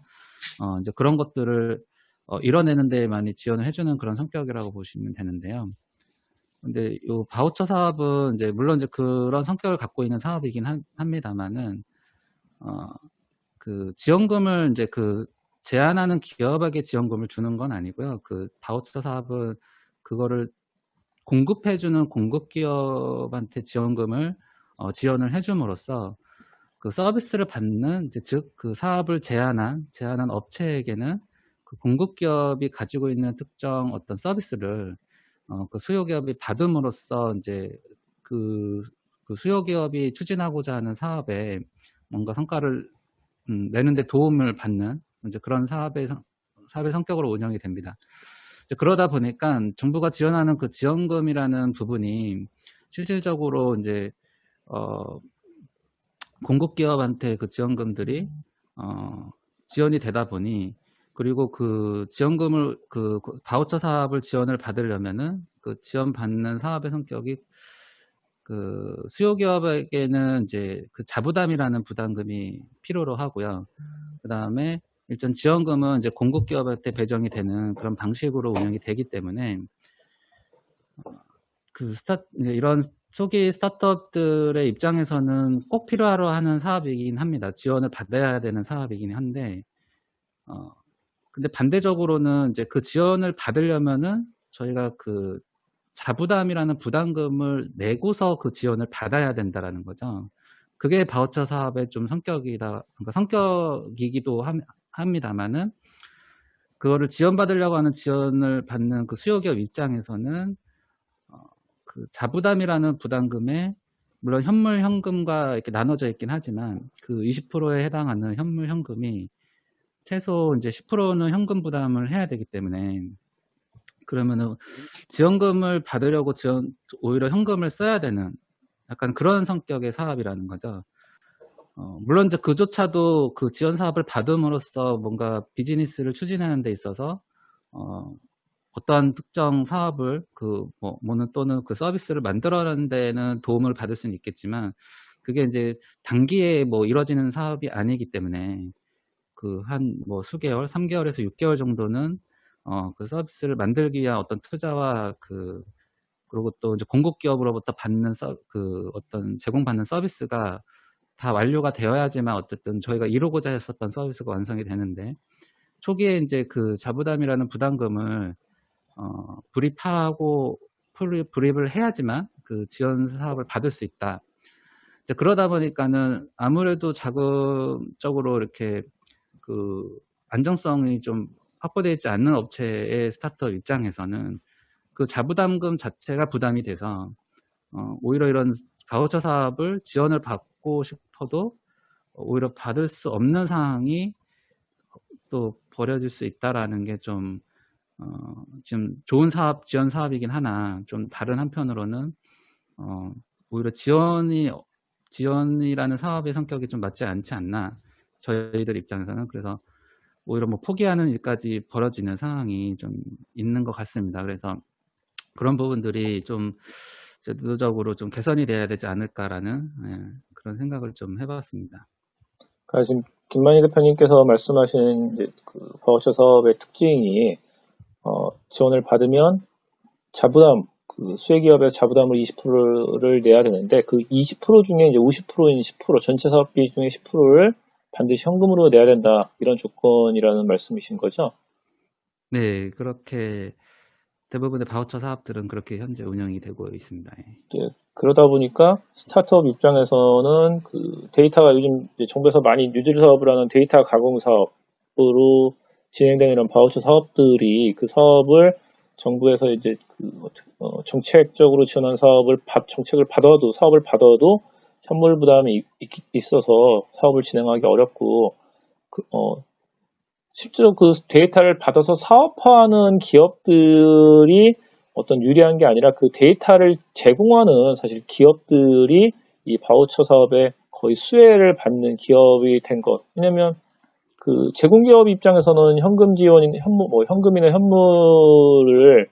이제 그런 것들을 이뤄내는 데 많이 지원을 해주는 그런 성격이라고 보시면 되는데요. 근데 요 바우처 사업은 이제 물론 이제 그런 성격을 갖고 있는 사업이긴 합니다만은 그 지원금을 이제 그 제안하는 기업에게 지원금을 주는 건 아니고요. 그 바우처 사업은 그거를 공급해주는 공급 기업한테 지원금을 지원을 해줌으로써 그 서비스를 받는 이제 즉 그 사업을 제안한 업체에게는 그 공급 기업이 가지고 있는 특정 어떤 서비스를 그 수요 기업이 받음으로써 이제 그 수요 기업이 추진하고자 하는 사업에 뭔가 성과를 내는데 도움을 받는 이제 그런 사업의 성격으로 운영이 됩니다. 그러다 보니까 정부가 지원하는 그 지원금이라는 부분이 실질적으로 이제 공급 기업한테 그 지원금들이 지원이 되다 보니 그리고 그 지원금을 그 바우처 사업을 지원을 받으려면은 그 지원받는 사업의 성격이 그 수요 기업에게는 이제 그 자부담이라는 부담금이 필요로 하고요. 그 다음에 일단 지원금은 이제 공급 기업한테 배정이 되는 그런 방식으로 운영이 되기 때문에 그 이런 초기 스타트업들의 입장에서는 꼭 필요하러 하는 사업이긴 합니다. 지원을 받아야 되는 사업이긴 한데 근데 반대적으로는 이제 그 지원을 받으려면은 저희가 그 자부담이라는 부담금을 내고서 그 지원을 받아야 된다라는 거죠. 그게 바우처 사업의 좀 성격이다, 그러니까 성격이기도 합니다만은 그거를 지원받으려고 하는 지원을 받는 그 수요기업 입장에서는 그 자부담이라는 부담금에 물론 현물 현금과 이렇게 나눠져 있긴 하지만 그 20%에 해당하는 현물 현금이 최소 이제 10%는 현금 부담을 해야 되기 때문에 그러면은 지원금을 받으려고 오히려 현금을 써야 되는 약간 그런 성격의 사업이라는 거죠. 물론 이제 그조차도 그 지원 사업을 받음으로써 뭔가 비즈니스를 추진하는 데 있어서 어떠한 특정 사업을 또는 그 서비스를 만들어내는 데는 도움을 받을 수는 있겠지만 그게 이제 단기에 이루어지는 사업이 아니기 때문에 그 한 수개월, 3개월에서 6개월 정도는 그 서비스를 만들기 위한 어떤 투자와 그리고 또 이제 공급 기업으로부터 받는 어떤 제공받는 서비스가 다 완료가 되어야지만 어쨌든 저희가 이루고자 했었던 서비스가 완성이 되는데 초기에 이제 그 자부담이라는 부담금을 불입을 해야지만 그 지원 사업을 받을 수 있다. 이제 그러다 보니까는 아무래도 자금적으로 이렇게 그 안정성이 좀 확보되어 있지 않는 업체의 스타트업 입장에서는 그 자부담금 자체가 부담이 돼서 오히려 이런 바우처 사업을 지원을 받고 싶어도 오히려 받을 수 없는 상황이 또 벌어질 수 있다라는 게 좀, 좀 좋은 지원 사업이긴 하나 좀 다른 한편으로는 오히려 지원이라는 사업의 성격이 좀 맞지 않지 않나, 저희들 입장에서는. 그래서 오히려 뭐 포기하는 일까지 벌어지는 상황이 좀 있는 것 같습니다. 그래서 그런 부분들이 좀 제도적으로 좀 개선이 돼야 되지 않을까라는 그런 생각을 좀 해봤습니다. 그러니까 지금 김만희 대표님께서 말씀하신 이제 그 바우처 사업의 특징이 지원을 받으면 자부담, 그 수혜기업의 자부담을 20%를 내야 되는데 그 20% 중에 이제 50%인 10%, 전체 사업비 중에 10%를 반드시 현금으로 내야 된다, 이런 조건이라는 말씀이신 거죠? 네, 그렇게 대부분의 바우처 사업들은 그렇게 현재 운영이 되고 있습니다. 예. 예, 그러다 보니까 스타트업 입장에서는 그 데이터가 요즘 이제 정부에서 많이 뉴딜 사업을 하는 데이터 가공 사업으로 진행되는 이런 바우처 사업들이, 그 사업을 정부에서 이제 그 정책적으로 지원한 정책을 받아도, 사업을 받아도 현물 부담이 있어서 사업을 진행하기 어렵고, 실제로 그 데이터를 받아서 사업화하는 기업들이 어떤 유리한 게 아니라 그 데이터를 제공하는 사실 기업들이 이 바우처 사업에 거의 수혜를 받는 기업이 된 것. 왜냐면 그 제공기업 입장에서는 현금 지원인 현금이나 현물을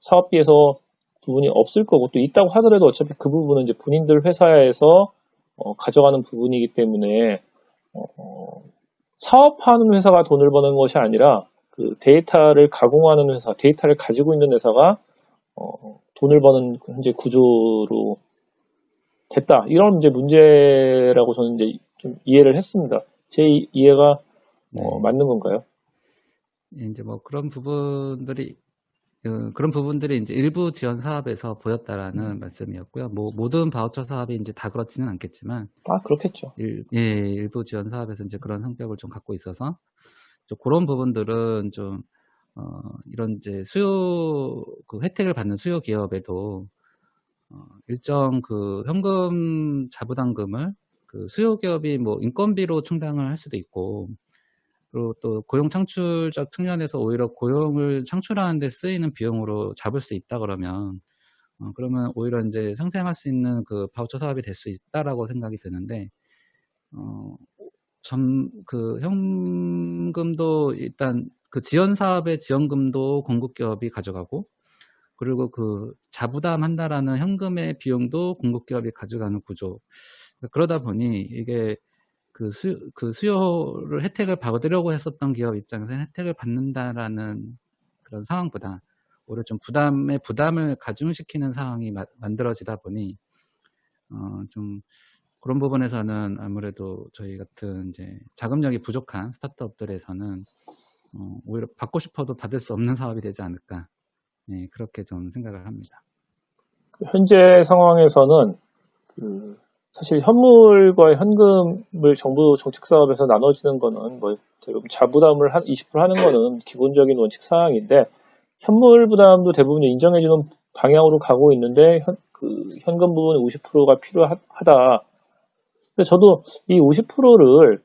사업비에서 부분이 없을 거고, 또 있다고 하더라도 어차피 그 부분은 이제 본인들 회사에서 가져가는 부분이기 때문에 사업하는 회사가 돈을 버는 것이 아니라 그 데이터를 가공하는 회사, 데이터를 가지고 있는 회사가 돈을 버는 현재 구조로 됐다, 이런 이제 문제라고 저는 이제 좀 이해를 했습니다. 제 이해가 네. 맞는 건가요? 이제 뭐 그런 부분들이 이제 일부 지원 사업에서 보였다라는 말씀이었고요. 뭐 모든 바우처 사업이 이제 다 그렇지는 않겠지만, 그렇겠죠. 일부 지원 사업에서 이제 그런 성격을 좀 갖고 있어서 그런 부분들은 좀 이런 이제 그 혜택을 받는 수요 기업에도 일정 그 현금 자부담금을 그 수요 기업이 뭐 인건비로 충당을 할 수도 있고, 그리고 또 고용 창출적 측면에서 오히려 고용을 창출하는 데 쓰이는 비용으로 잡을 수 있다 그러면 오히려 이제 상생할 수 있는 그 바우처 사업이 될 수 있다라고 생각이 드는데, 그 현금도 일단 그 지원 사업의 지원금도 공급 기업이 가져가고, 그리고 그 자부담 한다라는 현금의 비용도 공급 기업이 가져가는 구조. 그러다 보니 이게 그 수요를 혜택을 받으려고 했었던 기업 입장에서는 혜택을 받는다라는 그런 상황보다 오히려 좀 부담을 가중시키는 상황이 만들어지다 보니 좀 그런 부분에서는 아무래도 저희 같은 이제 자금력이 부족한 스타트업들에서는 오히려 받고 싶어도 받을 수 없는 사업이 되지 않을까, 그렇게 좀 생각을 합니다. 현재 상황에서는 사실 현물과 현금을 정부 정책 사업에서 나눠지는 거는 뭐 대부분 자부담을 20% 하는 거는 기본적인 원칙 사항인데, 현물 부담도 대부분 인정해주는 방향으로 가고 있는데 현금 부분 50%가 필요하다. 근데 저도 이 50%를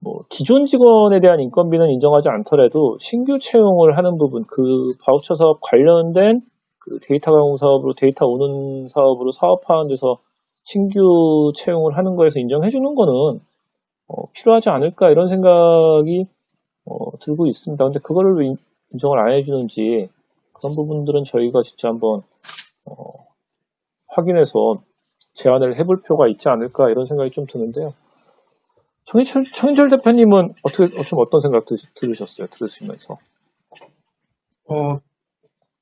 뭐 기존 직원에 대한 인건비는 인정하지 않더라도 신규 채용을 하는 부분, 그 바우처 사업 관련된 그 데이터 가공 사업으로, 데이터 오는 사업으로 사업하는 데서 신규 채용을 하는 거에서 인정해 주는 거는 필요하지 않을까, 이런 생각이 들고 있습니다. 근데 그거를 왜 인정을 안 해주는지, 그런 부분들은 저희가 진짜 한번 확인해서 제안을 해볼 필요가 있지 않을까, 이런 생각이 좀 드는데요. 청인철 대표님은 어떤 생각 들으셨어요? 들으시면서?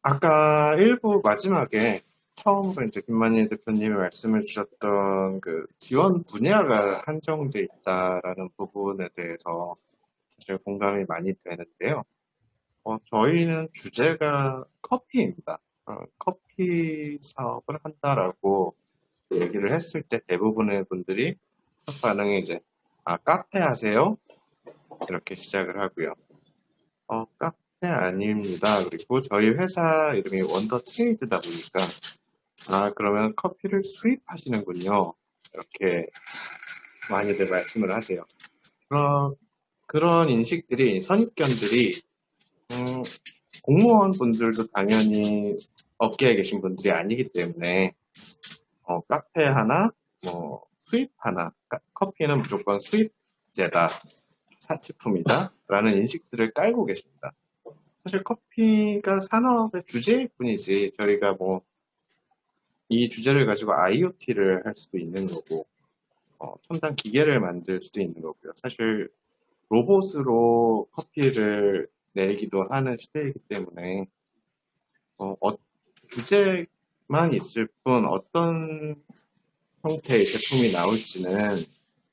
아까 일부 마지막에 처음으로 이제 김만희 대표님이 말씀해 주셨던 그 지원 분야가 한정돼 있다라는 부분에 대해서 사실 공감이 많이 되는데요. 저희는 주제가 커피입니다. 커피 사업을 한다라고 얘기를 했을 때 대부분의 분들이 첫 반응이 이제 카페 하세요? 이렇게 시작을 하고요. 카페 아닙니다. 그리고 저희 회사 이름이 원더트레이드다 보니까 그러면 커피를 수입하시는군요. 이렇게 많이들 말씀을 하세요. 그런 인식들이, 선입견들이 공무원 분들도 당연히 업계에 계신 분들이 아니기 때문에 카페 하나, 수입 하나, 커피는 무조건 수입제다, 사치품이다, 라는 인식들을 깔고 계십니다. 사실 커피가 산업의 주제일 뿐이지, 저희가 이 주제를 가지고 IoT를 할 수도 있는 거고, 첨단 기계를 만들 수도 있는 거고요. 사실 로봇으로 커피를 내리기도 하는 시대이기 때문에, 주제만 있을 뿐 어떤 형태의 제품이 나올지는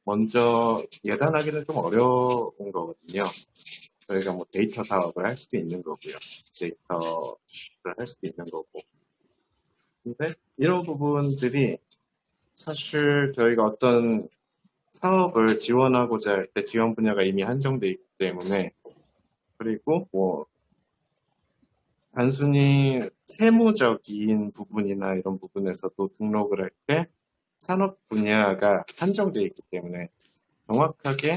먼저 예단하기는 좀 어려운 거거든요. 저희가 데이터 사업을 할 수도 있는 거고요. 데이터를 할 수도 있는 거고. 근데 이런 부분들이 사실 저희가 어떤 사업을 지원하고자 할 때 지원 분야가 이미 한정되어 있기 때문에, 그리고 단순히 세무적인 부분이나 이런 부분에서도 등록을 할 때 산업 분야가 한정되어 있기 때문에 정확하게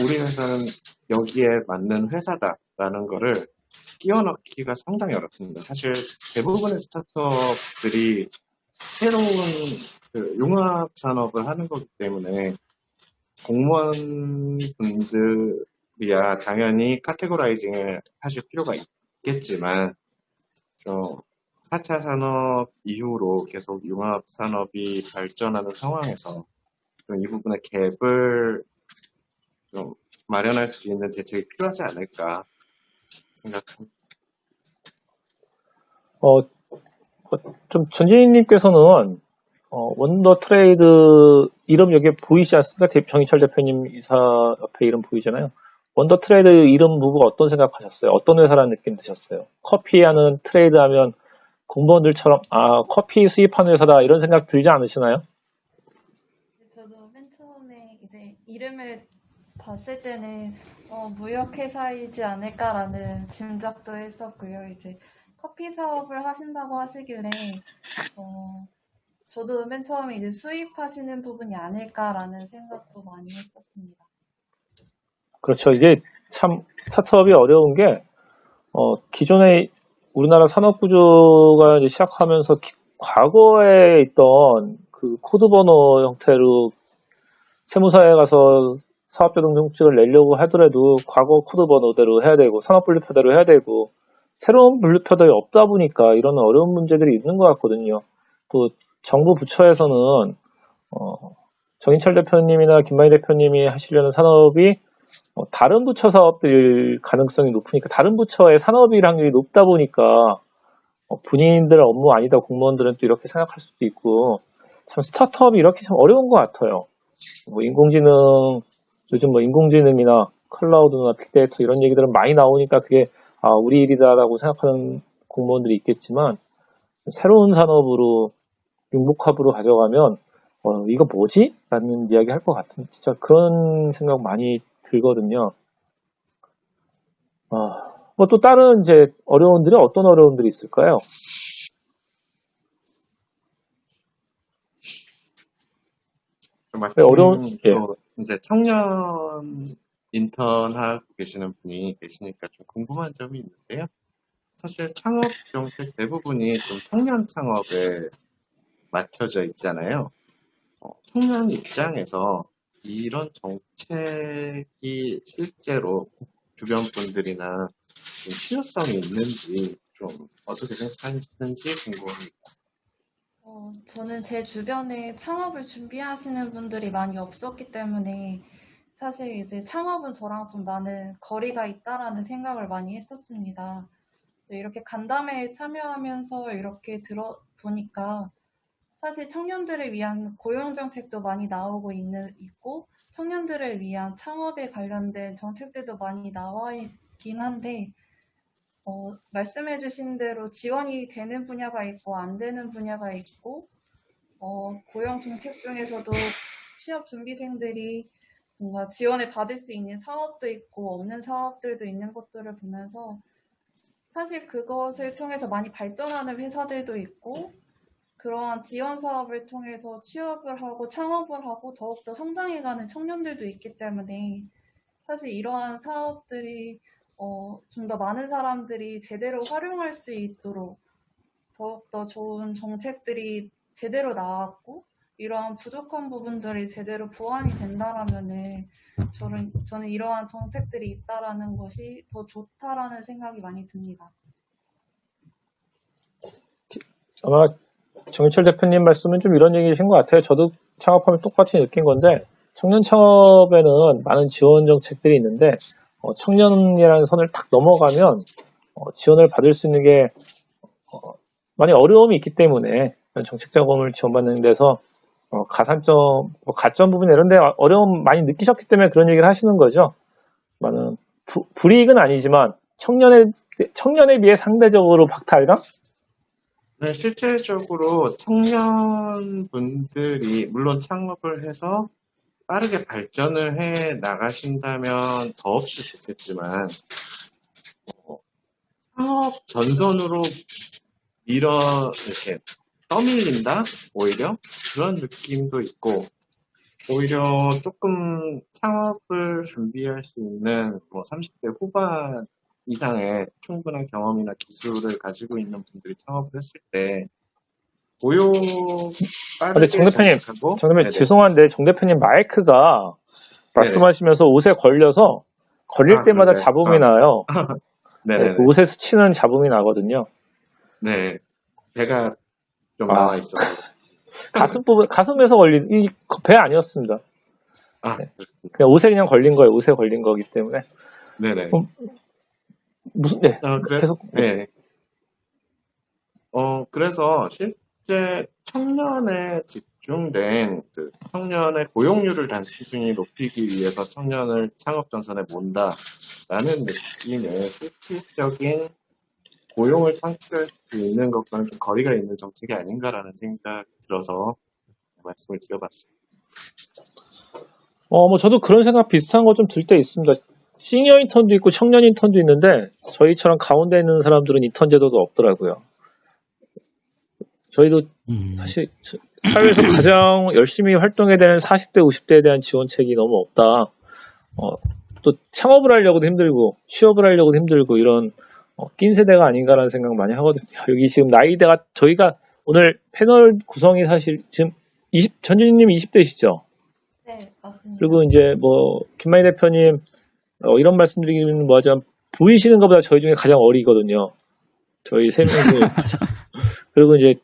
우리 회사는 여기에 맞는 회사다라는 거를 끼워 넣기가 상당히 어렵습니다. 사실 대부분의 스타트업들이 새로운 융합 산업을 하는 거기 때문에 공무원분들이야 당연히 카테고라이징을 하실 필요가 있겠지만, 4차 산업 이후로 계속 융합 산업이 발전하는 상황에서 이 부분의 갭을 좀 마련할 수 있는 대책이 필요하지 않을까 생각합니다. 좀 전진희님께서는 원더 트레이드 이름 여기에 보이지 않습니까? 정희철 대표님 이사 옆에 이름 보이잖아요. 원더 트레이드 이름 보고 어떤 생각하셨어요? 어떤 회사라는 느낌 드셨어요? 커피하는 트레이드하면 공무원들처럼 커피 수입하는 회사다 이런 생각 들지 않으시나요? 저도 맨 처음에 이제 이름을 봤을 때는 무역회사이지 않을까라는 짐작도 했었고요. 이제 커피 사업을 하신다고 하시길래 저도 맨 처음에 이제 수입하시는 부분이 아닐까라는 생각도 많이 했었습니다. 그렇죠. 이게 참 스타트업이 어려운 게 기존의 우리나라 산업 구조가 이제 시작하면서 과거에 있던 그 코드 번호 형태로 세무사에 가서 사업자 등록증을 내려고 하더라도 과거 코드 번호대로 해야 되고 산업 분류표대로 해야 되고 새로운 분류표들이 없다 보니까 이런 어려운 문제들이 있는 것 같거든요. 또 정부 부처에서는 정인철 대표님이나 김만희 대표님이 하시려는 산업이 다른 부처 사업일 가능성이 높으니까 다른 부처의 산업일 확률이 높다 보니까 본인들 업무 아니다 공무원들은 또 이렇게 생각할 수도 있고 참 스타트업이 이렇게 참 어려운 것 같아요. 인공지능 요즘 인공지능이나 클라우드나 빅데이터 이런 얘기들은 많이 나오니까 그게 우리 일이다라고 생각하는 공무원들이 있겠지만 새로운 산업으로 융복합으로 가져가면 이거 뭐지? 라는 이야기 할 것 같은 진짜 그런 생각 많이 들거든요. 또 다른 이제 어려움들이 어떤 어려움들이 있을까요? 어려운 이제 청년 인턴 하고 계시는 분이 계시니까 좀 궁금한 점이 있는데요. 사실 창업 정책 대부분이 좀 청년 창업에 맞춰져 있잖아요. 청년 입장에서 이런 정책이 실제로 주변 분들이나 좀 실효성이 있는지 좀 어떻게 생각하시는지 궁금합니다. 저는 제 주변에 창업을 준비하시는 분들이 많이 없었기 때문에 사실 이제 창업은 저랑 좀 많은 거리가 있다라는 생각을 많이 했었습니다. 이렇게 간담회에 참여하면서 이렇게 들어보니까 사실 청년들을 위한 고용정책도 많이 나오고 있고 청년들을 위한 창업에 관련된 정책들도 많이 나와 있긴 한데 말씀해주신 대로 지원이 되는 분야가 있고 안 되는 분야가 있고 고용정책 중에서도 취업준비생들이 뭔가 지원을 받을 수 있는 사업도 있고 없는 사업들도 있는 것들을 보면서 사실 그것을 통해서 많이 발전하는 회사들도 있고 그러한 지원 사업을 통해서 취업을 하고 창업을 하고 더욱더 성장해가는 청년들도 있기 때문에 사실 이러한 사업들이 좀 더 많은 사람들이 제대로 활용할 수 있도록 더욱더 좋은 정책들이 제대로 나왔고 이러한 부족한 부분들이 제대로 보완이 된다라면은 저는 이러한 정책들이 있다라는 것이 더 좋다라는 생각이 많이 듭니다. 아마 정인철 대표님 말씀은 좀 이런 얘기이신 것 같아요. 저도 창업하면 똑같이 느낀 건데 청년 창업에는 많은 지원 정책들이 있는데 청년이라는 선을 딱 넘어가면 지원을 받을 수 있는 게 많이 어려움이 있기 때문에 정책 자금을 지원받는 데서 가산점, 가점 부분 이런 데 어려움 많이 느끼셨기 때문에 그런 얘기를 하시는 거죠. 많은 불이익은 아니지만 청년에 비해 상대적으로 박탈감? 네, 실제적으로 청년분들이 물론 창업을 해서 빠르게 발전을 해 나가신다면 더없이 좋겠지만 창업 전선으로 이렇게 떠밀린다? 오히려 그런 느낌도 있고 오히려 조금 창업을 준비할 수 있는 30대 후반 이상의 충분한 경험이나 기술을 가지고 있는 분들이 창업을 했을 때 고용 근데 빠르게 정 대표님, 정착하고 죄송한데 정 대표님 마이크가 말씀하시면서 옷에 걸려서 걸릴 때마다 그러네. 잡음이 나요. 네네네. 그 옷에 스치는 잡음이 나거든요. 네, 배가 좀 나와 있어서. 가슴에서 걸린 배 아니었습니다. 네. 그냥 옷에 그냥 걸린 거예요. 옷에 걸린 거기 때문에. 네네. 무슨 네. 그래서 계속 네. 그래서 실제 청년에 집중된 청년의 고용률을 단순히 높이기 위해서 청년을 창업 전선에 몬다라는 느낌의 실질적인 고용을 창출할 수 있는 것과는 좀 거리가 있는 정책이 아닌가라는 생각이 들어서 말씀을 드려봤습니다. 저도 그런 생각 비슷한 거 좀 들 때 있습니다. 시니어 인턴도 있고 청년 인턴도 있는데 저희처럼 가운데 있는 사람들은 인턴 제도도 없더라고요. 저희도 사실 사회에서 가장 열심히 활동해야 되는 40대, 50대에 대한 지원책이 너무 없다. 또 창업을 하려고도 힘들고 취업을 하려고도 힘들고 이런 낀 세대가 아닌가라는 생각 많이 하거든요. 여기 지금 나이대가 저희가 오늘 패널 구성이 사실 지금 전준희님 20대시죠? 네, 맞습니다. 그리고 이제 김만희 대표님 이런 말씀드리기는 뭐하지만 보이시는 것보다 저희 중에 가장 어리거든요. 저희 세 명 중에 그리고 이제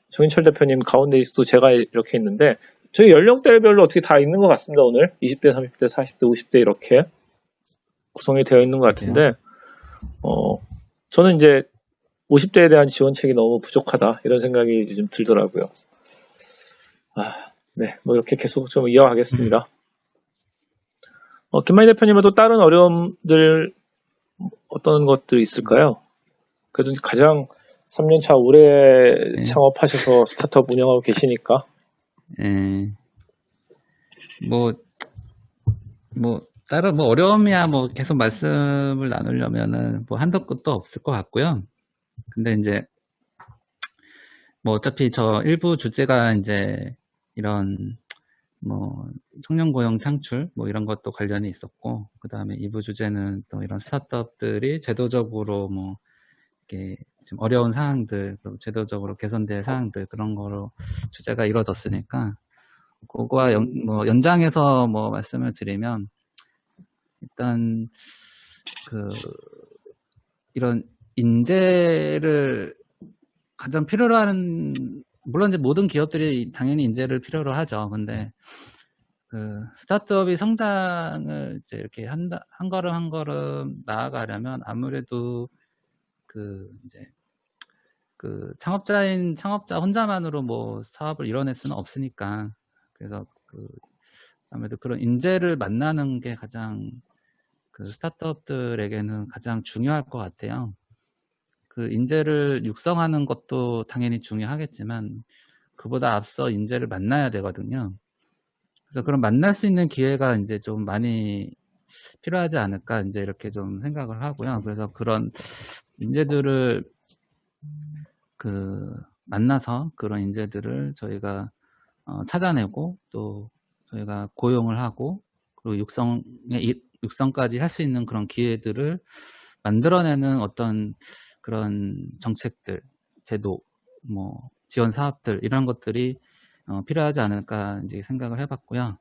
정인철 대표님 가운데 있어도 제가 이렇게 있는데 저희 연령대별로 어떻게 다 있는 것 같습니다. 오늘 20대, 30대, 40대, 50대 이렇게 구성이 되어 있는 것 같은데 저는 이제 50대에 대한 지원책이 너무 부족하다 이런 생각이 좀 들더라고요. 네, 이렇게 계속 좀 이어가겠습니다. 김만희 대표님은 또 다른 어려움들 어떤 것들이 있을까요? 그래도 가장 3년차 오래 창업하셔서 스타트업 운영하고 계시니까. 다른 어려움이야 계속 말씀을 나누려면은 한도 끝도 없을 것 같고요. 근데 이제 어차피 저 일부 주제가 이제 이런 청년 고용 창출 이런 것도 관련이 있었고, 그 다음에 2부 주제는 또 이런 스타트업들이 제도적으로 이렇게 좀 어려운 사항들, 그리고 제도적으로 개선될 사항들, 그런 거로 주제가 이루어졌으니까 그거와 연장해서 말씀을 드리면, 일단 이런 인재를 가장 필요로 하는, 물론 이제 모든 기업들이 당연히 인재를 필요로 하죠. 근데 스타트업이 성장을 이제 이렇게 한 걸음 한 걸음 나아가려면 아무래도 이제 창업자 혼자만으로 사업을 이뤄낼 수는 없으니까, 그래서 아무래도 그런 인재를 만나는 게 가장 스타트업들에게는 가장 중요할 것 같아요. 인재를 육성하는 것도 당연히 중요하겠지만 그보다 앞서 인재를 만나야 되거든요. 그래서 그런 만날 수 있는 기회가 이제 좀 많이 필요하지 않을까 이제 이렇게 좀 생각을 하고요. 그래서 그런 인재들을 만나서 그런 인재들을 저희가 찾아내고 또 저희가 고용을 하고 그리고 육성까지 할 수 있는 그런 기회들을 만들어내는 어떤 그런 정책들, 제도, 지원 사업들 이런 것들이 필요하지 않을까 이제 생각을 해봤고요.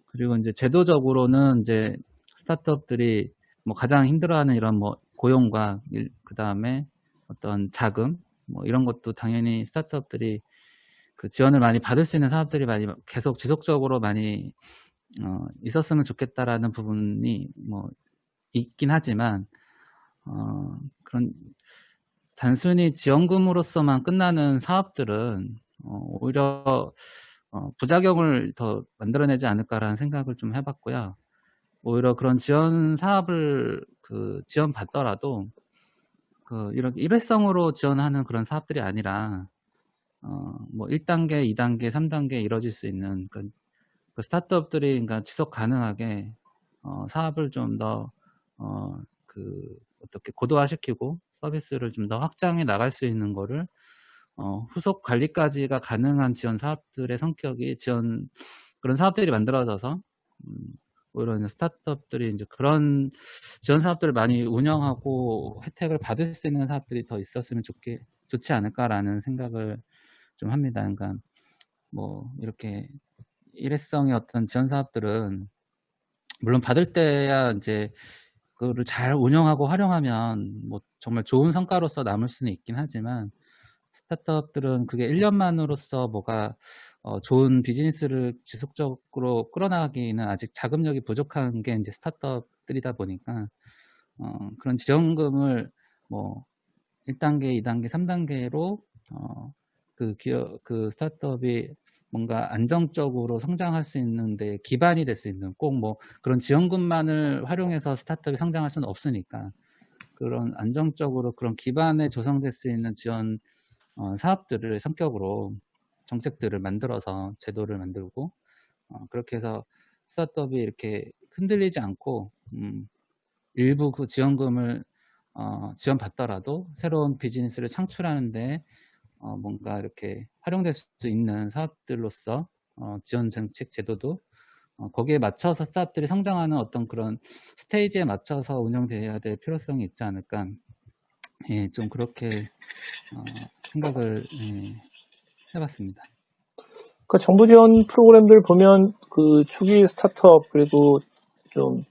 그리고 이제 제도적으로는 이제 스타트업들이 뭐 가장 힘들어하는 이런 뭐 고용과 그 다음에 어떤 자금 뭐 이런 것도 당연히 스타트업들이 그 지원을 많이 받을 수 있는 사업들이 많이 계속 지속적으로 많이 있었으면 좋겠다라는 부분이 뭐 있긴 하지만 그런 단순히 지원금으로서만 끝나는 사업들은 오히려 부작용을 더 만들어내지 않을까라는 생각을 좀 해봤고요. 오히려 그런 지원 사업을 지원받더라도 이렇게 일회성으로 지원하는 그런 사업들이 아니라 뭐 1단계, 2단계, 3단계 이뤄질 수 있는 그 스타트업들이 그러니까 지속 가능하게 사업을 좀 더 어떻게 고도화시키고 서비스를 좀 더 확장해 나갈 수 있는 거를 후속 관리까지가 가능한 지원 사업들의 성격이 그런 사업들이 만들어져서 오히려 이제 스타트업들이 이제 그런 지원 사업들을 많이 운영하고 혜택을 받을 수 있는 사업들이 더 있었으면 좋지 않을까라는 생각을 좀 합니다. 그러니까 뭐 이렇게 일회성의 어떤 지원 사업들은 물론 받을 때야 이제 그거를 잘 운영하고 활용하면 뭐 정말 좋은 성과로서 남을 수는 있긴 하지만 스타트업들은 그게 1년만으로서 뭐가 좋은 비즈니스를 지속적으로 끌어나가기는 아직 자금력이 부족한 게 이제 스타트업들이다 보니까 그런 지원금을 뭐 1단계, 2단계, 3단계로 그 스타트업이 뭔가 안정적으로 성장할 수 있는데 기반이 될 수 있는 꼭 뭐 그런 지원금만을 활용해서 스타트업이 성장할 수는 없으니까 그런 안정적으로 그런 기반에 조성될 수 있는 지원 사업들을 성격으로 정책들을 만들어서 제도를 만들고 그렇게 해서 스타트업이 이렇게 흔들리지 않고 일부 그 지원금을 지원받더라도 새로운 비즈니스를 창출하는데 뭔가 이렇게 활용될 수 있는 사업들로서 지원 정책 제도도 거기에 맞춰서 스타트업들이 성장하는 어떤 그런 스테이지에 맞춰서 운영돼야 될 필요성이 있지 않을까. 예, 좀 그렇게 생각을 해봤습니다. 그 정부 지원 프로그램들 보면 그 초기 스타트업 그리고 좀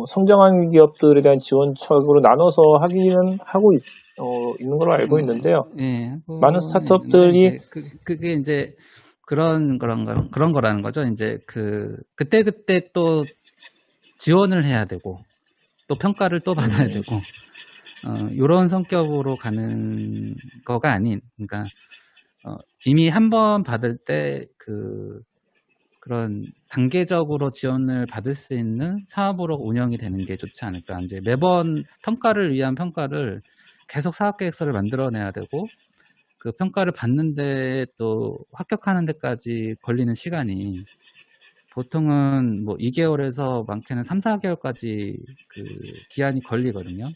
성장한 기업들에 대한 지원책으로 나눠서 하기는 하고 있는 걸로 알고 있는데요. 예, 많은 스타트업들이 그게 이제 그런 거라는 거죠. 이제 그때 또 지원을 해야 되고 또 평가를 또 받아야 되고 이런 성격으로 가는 거가 아닌, 그러니까 이미 한 번 받을 때 그런 단계적으로 지원을 받을 수 있는 사업으로 운영이 되는 게 좋지 않을까. 이제 매번 평가를 위한 평가를 계속 사업계획서를 만들어내야 되고 그 평가를 받는데 또 합격하는 데까지 걸리는 시간이 보통은 뭐 2개월에서 많게는 3, 4개월까지 그 기한이 걸리거든요.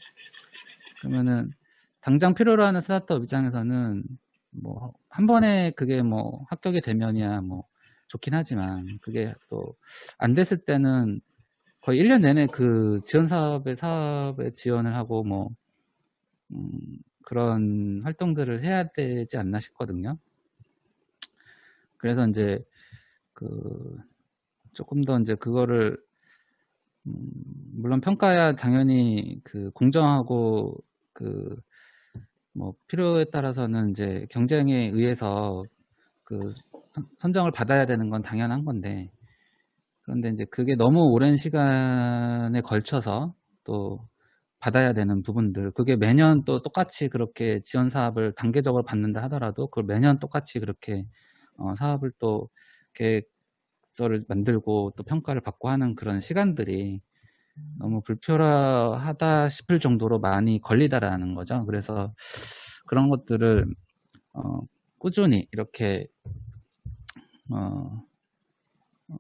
그러면은 당장 필요로 하는 스타트업 입장에서는 뭐 한 번에 그게 뭐 합격이 되면이야 뭐 좋긴 하지만 그게 또 안 됐을 때는 거의 1년 내내 그 지원 사업에 지원을 하고 뭐 그런 활동들을 해야 되지 않나 싶거든요. 그래서 이제 조금 더 이제 그거를 물론 평가야 당연히 공정하고 뭐 필요에 따라서는 이제 경쟁에 의해서 선정을 받아야 되는 건 당연한 건데 그런데 이제 그게 너무 오랜 시간에 걸쳐서 또 받아야 되는 부분들 그게 매년 또 똑같이 그렇게 지원 사업을 단계적으로 받는다 하더라도 그걸 매년 똑같이 그렇게 사업을 또 계획서를 만들고 또 평가를 받고 하는 그런 시간들이 너무 불필요하다 싶을 정도로 많이 걸리다라는 거죠. 그래서 그런 것들을 꾸준히 이렇게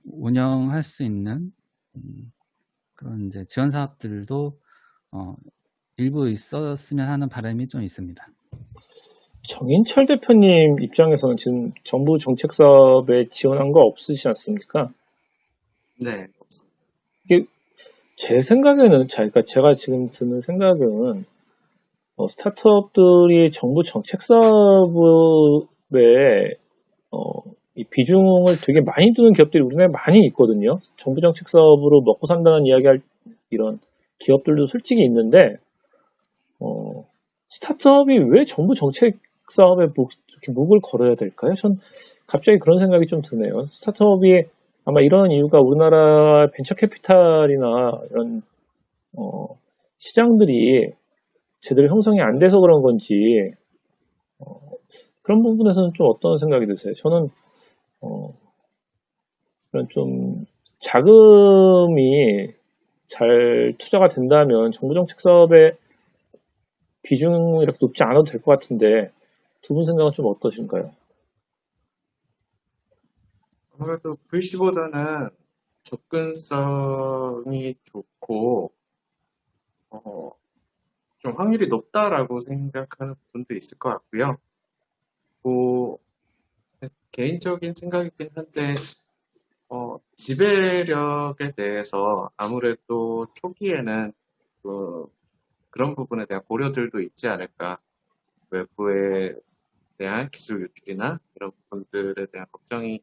운영할 수 있는 그런 이제 지원 사업들도 일부 있었으면 하는 바람이 좀 있습니다. 정인철 대표님 입장에서는 지금 정부 정책 사업에 지원한 거 없으시지 않습니까? 네. 이게 제 생각에는 그러니까 제가 지금 드는 생각은 스타트업들이 정부 정책 사업에 이 비중을 되게 많이 두는 기업들이 우리나라에 많이 있거든요. 정부 정책 사업으로 먹고 산다는 이야기할 이런 기업들도 솔직히 있는데, 스타트업이 왜 정부 정책 사업에 이렇게 목을 걸어야 될까요? 전 갑자기 그런 생각이 좀 드네요. 스타트업이 아마 이런 이유가 우리나라 벤처 캐피탈이나 이런 시장들이 제대로 형성이 안 돼서 그런 건지 그런 부분에서는 좀 어떤 생각이 드세요? 저는 그런 좀 자금이 잘 투자가 된다면 정부 정책 사업의 비중이 이렇게 높지 않아도 될 것 같은데 두 분 생각은 좀 어떠신가요? 아무래도 VC보다는 접근성이 좋고, 좀 확률이 높다라고 생각하는 분도 있을 것 같고요. 뭐, 개인적인 생각이긴 한데, 지배력에 대해서 아무래도 초기에는 그런 부분에 대한 고려들도 있지 않을까. 외부에 대한 기술 유출이나 이런 부분들에 대한 걱정이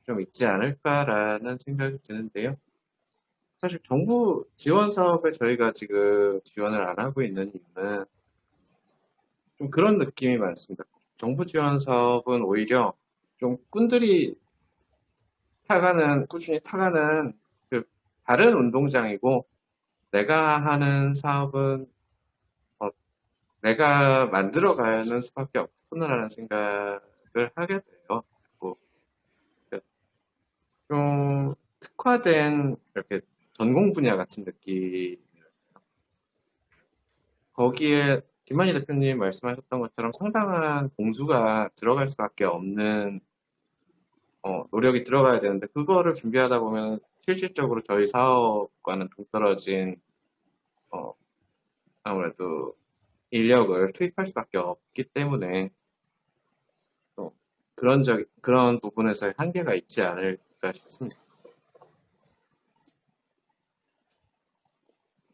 좀 있지 않을까라는 생각이 드는데요. 사실 정부 지원 사업에 저희가 지금 지원을 안 하고 있는 이유는 좀 그런 느낌이 많습니다. 정부 지원 사업은 오히려 좀 꾼들이 꾸준히 타가는 그 다른 운동장이고, 내가 하는 사업은 내가 만들어가는 수밖에 없구나라는 생각을 하게 돼요. 자꾸 좀 특화된 이렇게 전공 분야 같은 느낌. 거기에 김만희 대표님 말씀하셨던 것처럼 상당한 공수가 들어갈 수밖에 없는 노력이 들어가야 되는데, 그거를 준비하다 보면 실질적으로 저희 사업과는 동떨어진 아무래도 인력을 투입할 수밖에 없기 때문에 또 그런 부분에서의 한계가 있지 않을까 싶습니다.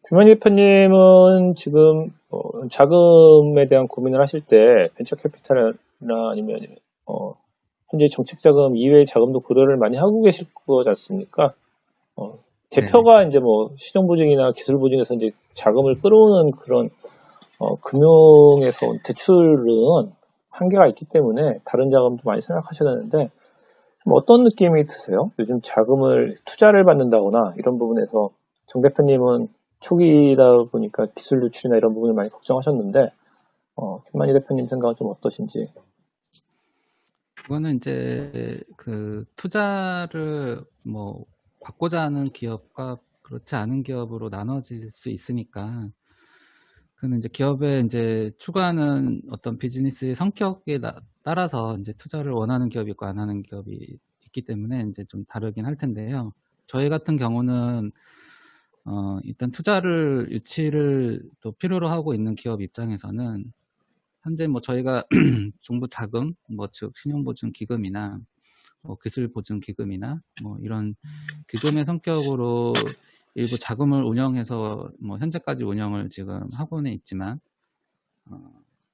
김만희 대표님은 지금 자금에 대한 고민을 하실 때 벤처 캐피탈이나 아니면 현재 정책 자금 이외의 자금도 고려를 많이 하고 계실 거지 않습니까? 대표가 이제 뭐 시정 보증이나 기술 보증에서 이제 자금을 끌어오는 그런 금융에서 온 대출은 한계가 있기 때문에 다른 자금도 많이 생각하셔야 되는데 어떤 느낌이 드세요? 요즘 자금을 투자를 받는다거나 이런 부분에서 정 대표님은 초기다 보니까 기술 유출이나 이런 부분을 많이 걱정하셨는데 김만희 대표님 생각은 좀 어떠신지? 그거는 이제 그 투자를 뭐 받고자 하는 기업과 그렇지 않은 기업으로 나눠질 수 있으니까, 그는 이제 기업의 이제 추구하는 어떤 비즈니스의 성격에 따라서 이제 투자를 원하는 기업이 있고 안 하는 기업이 있기 때문에 이제 좀 다르긴 할 텐데요. 저희 같은 경우는 일단 투자를 유치를 또 필요로 하고 있는 기업 입장에서는 현재 뭐 저희가 정부 자금, 뭐 즉 신용보증 기금이나 뭐 기술 보증 기금이나 뭐 이런 기금의 성격으로 일부 자금을 운영해서 뭐 현재까지 운영을 지금 하고는 있지만,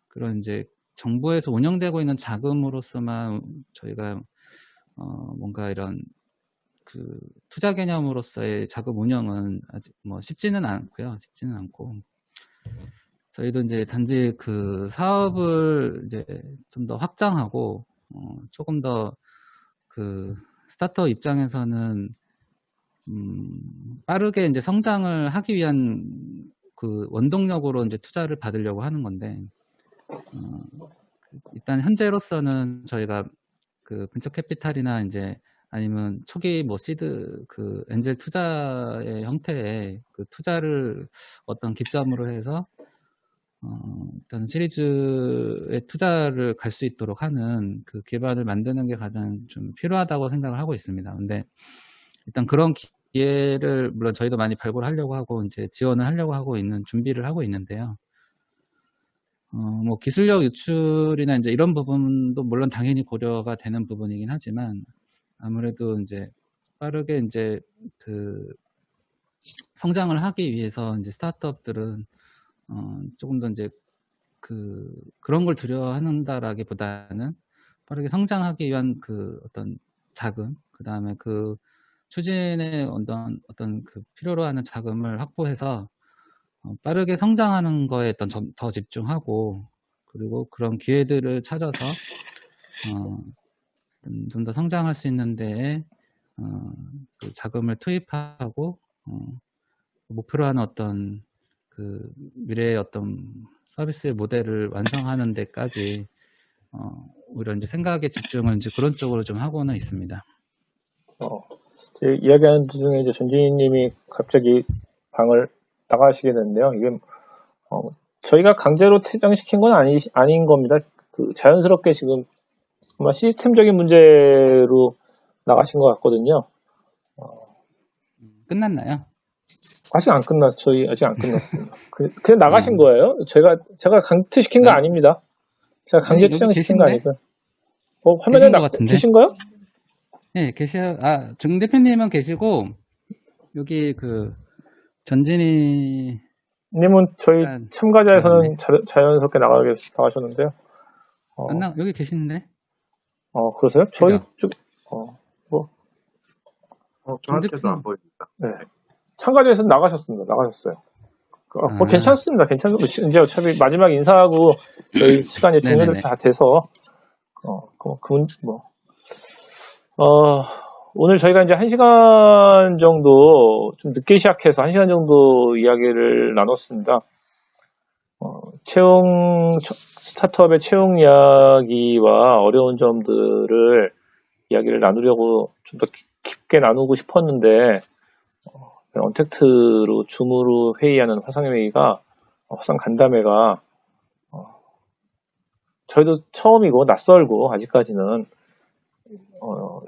그런 이제 정부에서 운영되고 있는 자금으로서만 저희가 뭔가 이런 그 투자 개념으로서의 자금 운영은 아직 뭐 쉽지는 않고요. 쉽지는 않고, 저희도 이제 단지 그 사업을 이제 좀 더 확장하고 조금 더 그 스타트업 입장에서는 빠르게 이제 성장을 하기 위한 그 원동력으로 이제 투자를 받으려고 하는 건데, 일단 현재로서는 저희가 그 벤처 캐피탈이나 이제 아니면 초기 뭐 시드 그 엔젤 투자의 형태의 그 투자를 어떤 기점으로 해서 일단 시리즈의 투자를 갈 수 있도록 하는 그 기반을 만드는 게 가장 좀 필요하다고 생각을 하고 있습니다. 근데 일단 그런 기회를 물론 저희도 많이 발굴하려고 하고 이제 지원을 하려고 하고 있는 준비를 하고 있는데요. 뭐 기술력 유출이나 이제 이런 부분도 물론 당연히 고려가 되는 부분이긴 하지만, 아무래도 이제 빠르게 이제 그 성장을 하기 위해서 이제 스타트업들은 조금 더 이제 그런 걸 두려워한다라기보다는 빠르게 성장하기 위한 어떤 자금, 그 다음에 추진의 어떤 필요로 하는 자금을 확보해서 빠르게 성장하는 거에 더 집중하고, 그리고 그런 기회들을 찾아서 좀 더 성장할 수 있는 데에 그 자금을 투입하고 목표로 하는 어떤 미래의 어떤 서비스 모델을 완성하는 데까지 오히려 이제 생각에 집중을 이제 그런 쪽으로 좀 하고는 있습니다. 이야기하는 도중에 이제 전진희님이 갑자기 방을 나가시게 됐는데요. 이게 저희가 강제로 퇴장시킨 건 아닌 겁니다. 자연스럽게 지금 정말 시스템적인 문제로 나가신 것 같거든요. 끝났나요? 아직 안 끝났어요. 저희 아직 안 끝났습니다. 그냥 나가신 거예요? 제가 강퇴시킨 거 아닙니다. 제가 강제 아니, 여기 퇴장시킨 거 계신데? 아니고. 화면에 계신 것 같은데? 계신가요? 네, 정 대표님은 계시고, 여기 전진희 님은 저희 약간 참가자에서는 자연스럽게 나가셨는데요. 여기 계시는데? 그러세요? 저희 그죠? 저한테도 안 보입니다. 네. 참가자에서는 나가셨어요. 괜찮습니다. 이제 어차피 마지막 인사하고 저희 시간이 종료를 다 돼서, 오늘 저희가 이제 1시간 정도 좀 늦게 시작해서 1시간 정도 이야기를 나눴습니다. 스타트업의 채용 이야기와 어려운 점들을 이야기를 나누려고 좀 더 깊게 나누고 싶었는데, 언택트로 줌으로 회의하는 화상 간담회가 저희도 처음이고 낯설고 아직까지는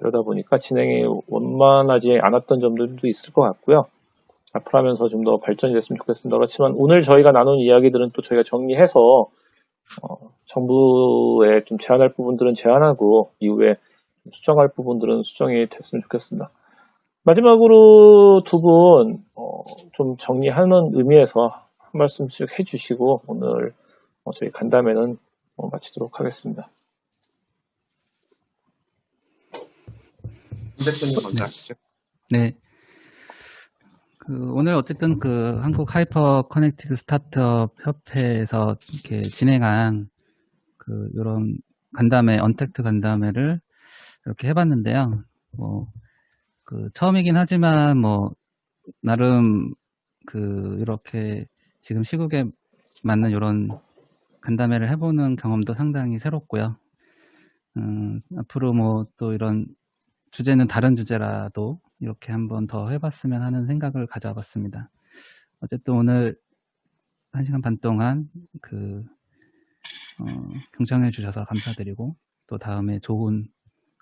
이러다 보니까 진행이 원만하지 않았던 점들도 있을 것 같고요. 앞으로 하면서 좀 더 발전이 됐으면 좋겠습니다. 그렇지만 오늘 저희가 나눈 이야기들은 또 저희가 정리해서 정부에 좀 제안할 부분들은 제안하고 이후에 수정할 부분들은 수정이 됐으면 좋겠습니다. 마지막으로 두 분 좀 정리하는 의미에서 한 말씀씩 해주시고 오늘 저희 간담회는 마치도록 하겠습니다. 대표님 먼저 하시죠. 네. 오늘 어쨌든 한국 하이퍼 커넥티드 스타트업 협회에서 이렇게 진행한 이런 간담회, 언택트 간담회를 이렇게 해봤는데요. 처음이긴 하지만 나름 이렇게 지금 시국에 맞는 이런 간담회를 해보는 경험도 상당히 새롭고요. 앞으로 또 이런 주제는 다른 주제라도 이렇게 한번 더 해봤으면 하는 생각을 가져봤습니다. 어쨌든 오늘 1시간 반 동안 경청해 주셔서 감사드리고, 또 다음에 좋은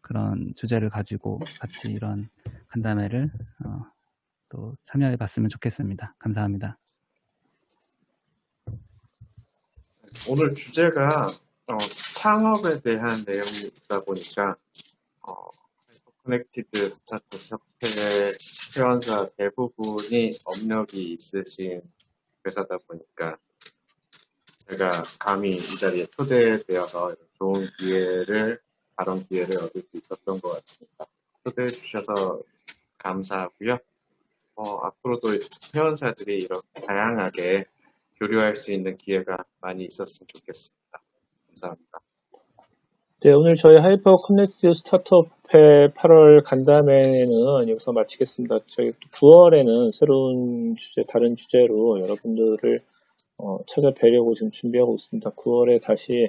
그런 주제를 가지고 같이 이런 간담회를 또 참여해 봤으면 좋겠습니다. 감사합니다. 오늘 주제가 창업에 대한 내용이다 보니까 커넥티드 스타트업 협회 회원사 대부분이 업력이 있으신 회사다 보니까 제가 감히 이 자리에 초대되어서 좋은 발언 기회를 얻을 수 있었던 것 같습니다. 초대해 주셔서 감사하고요. 앞으로도 회원사들이 이렇게 다양하게 교류할 수 있는 기회가 많이 있었으면 좋겠습니다. 감사합니다. 네, 오늘 저희 하이퍼 커넥티드 스타트업회 8월 간담회는 여기서 마치겠습니다. 저희 9월에는 새로운 주제, 다른 주제로 여러분들을 찾아뵈려고 지금 준비하고 있습니다. 9월에 다시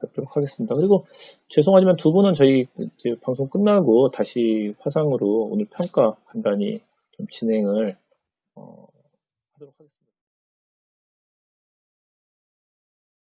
뵙도록 하겠습니다. 그리고 죄송하지만 두 분은 저희 이제 방송 끝나고 다시 화상으로 오늘 평가 간단히 좀 진행을 하도록 하겠습니다.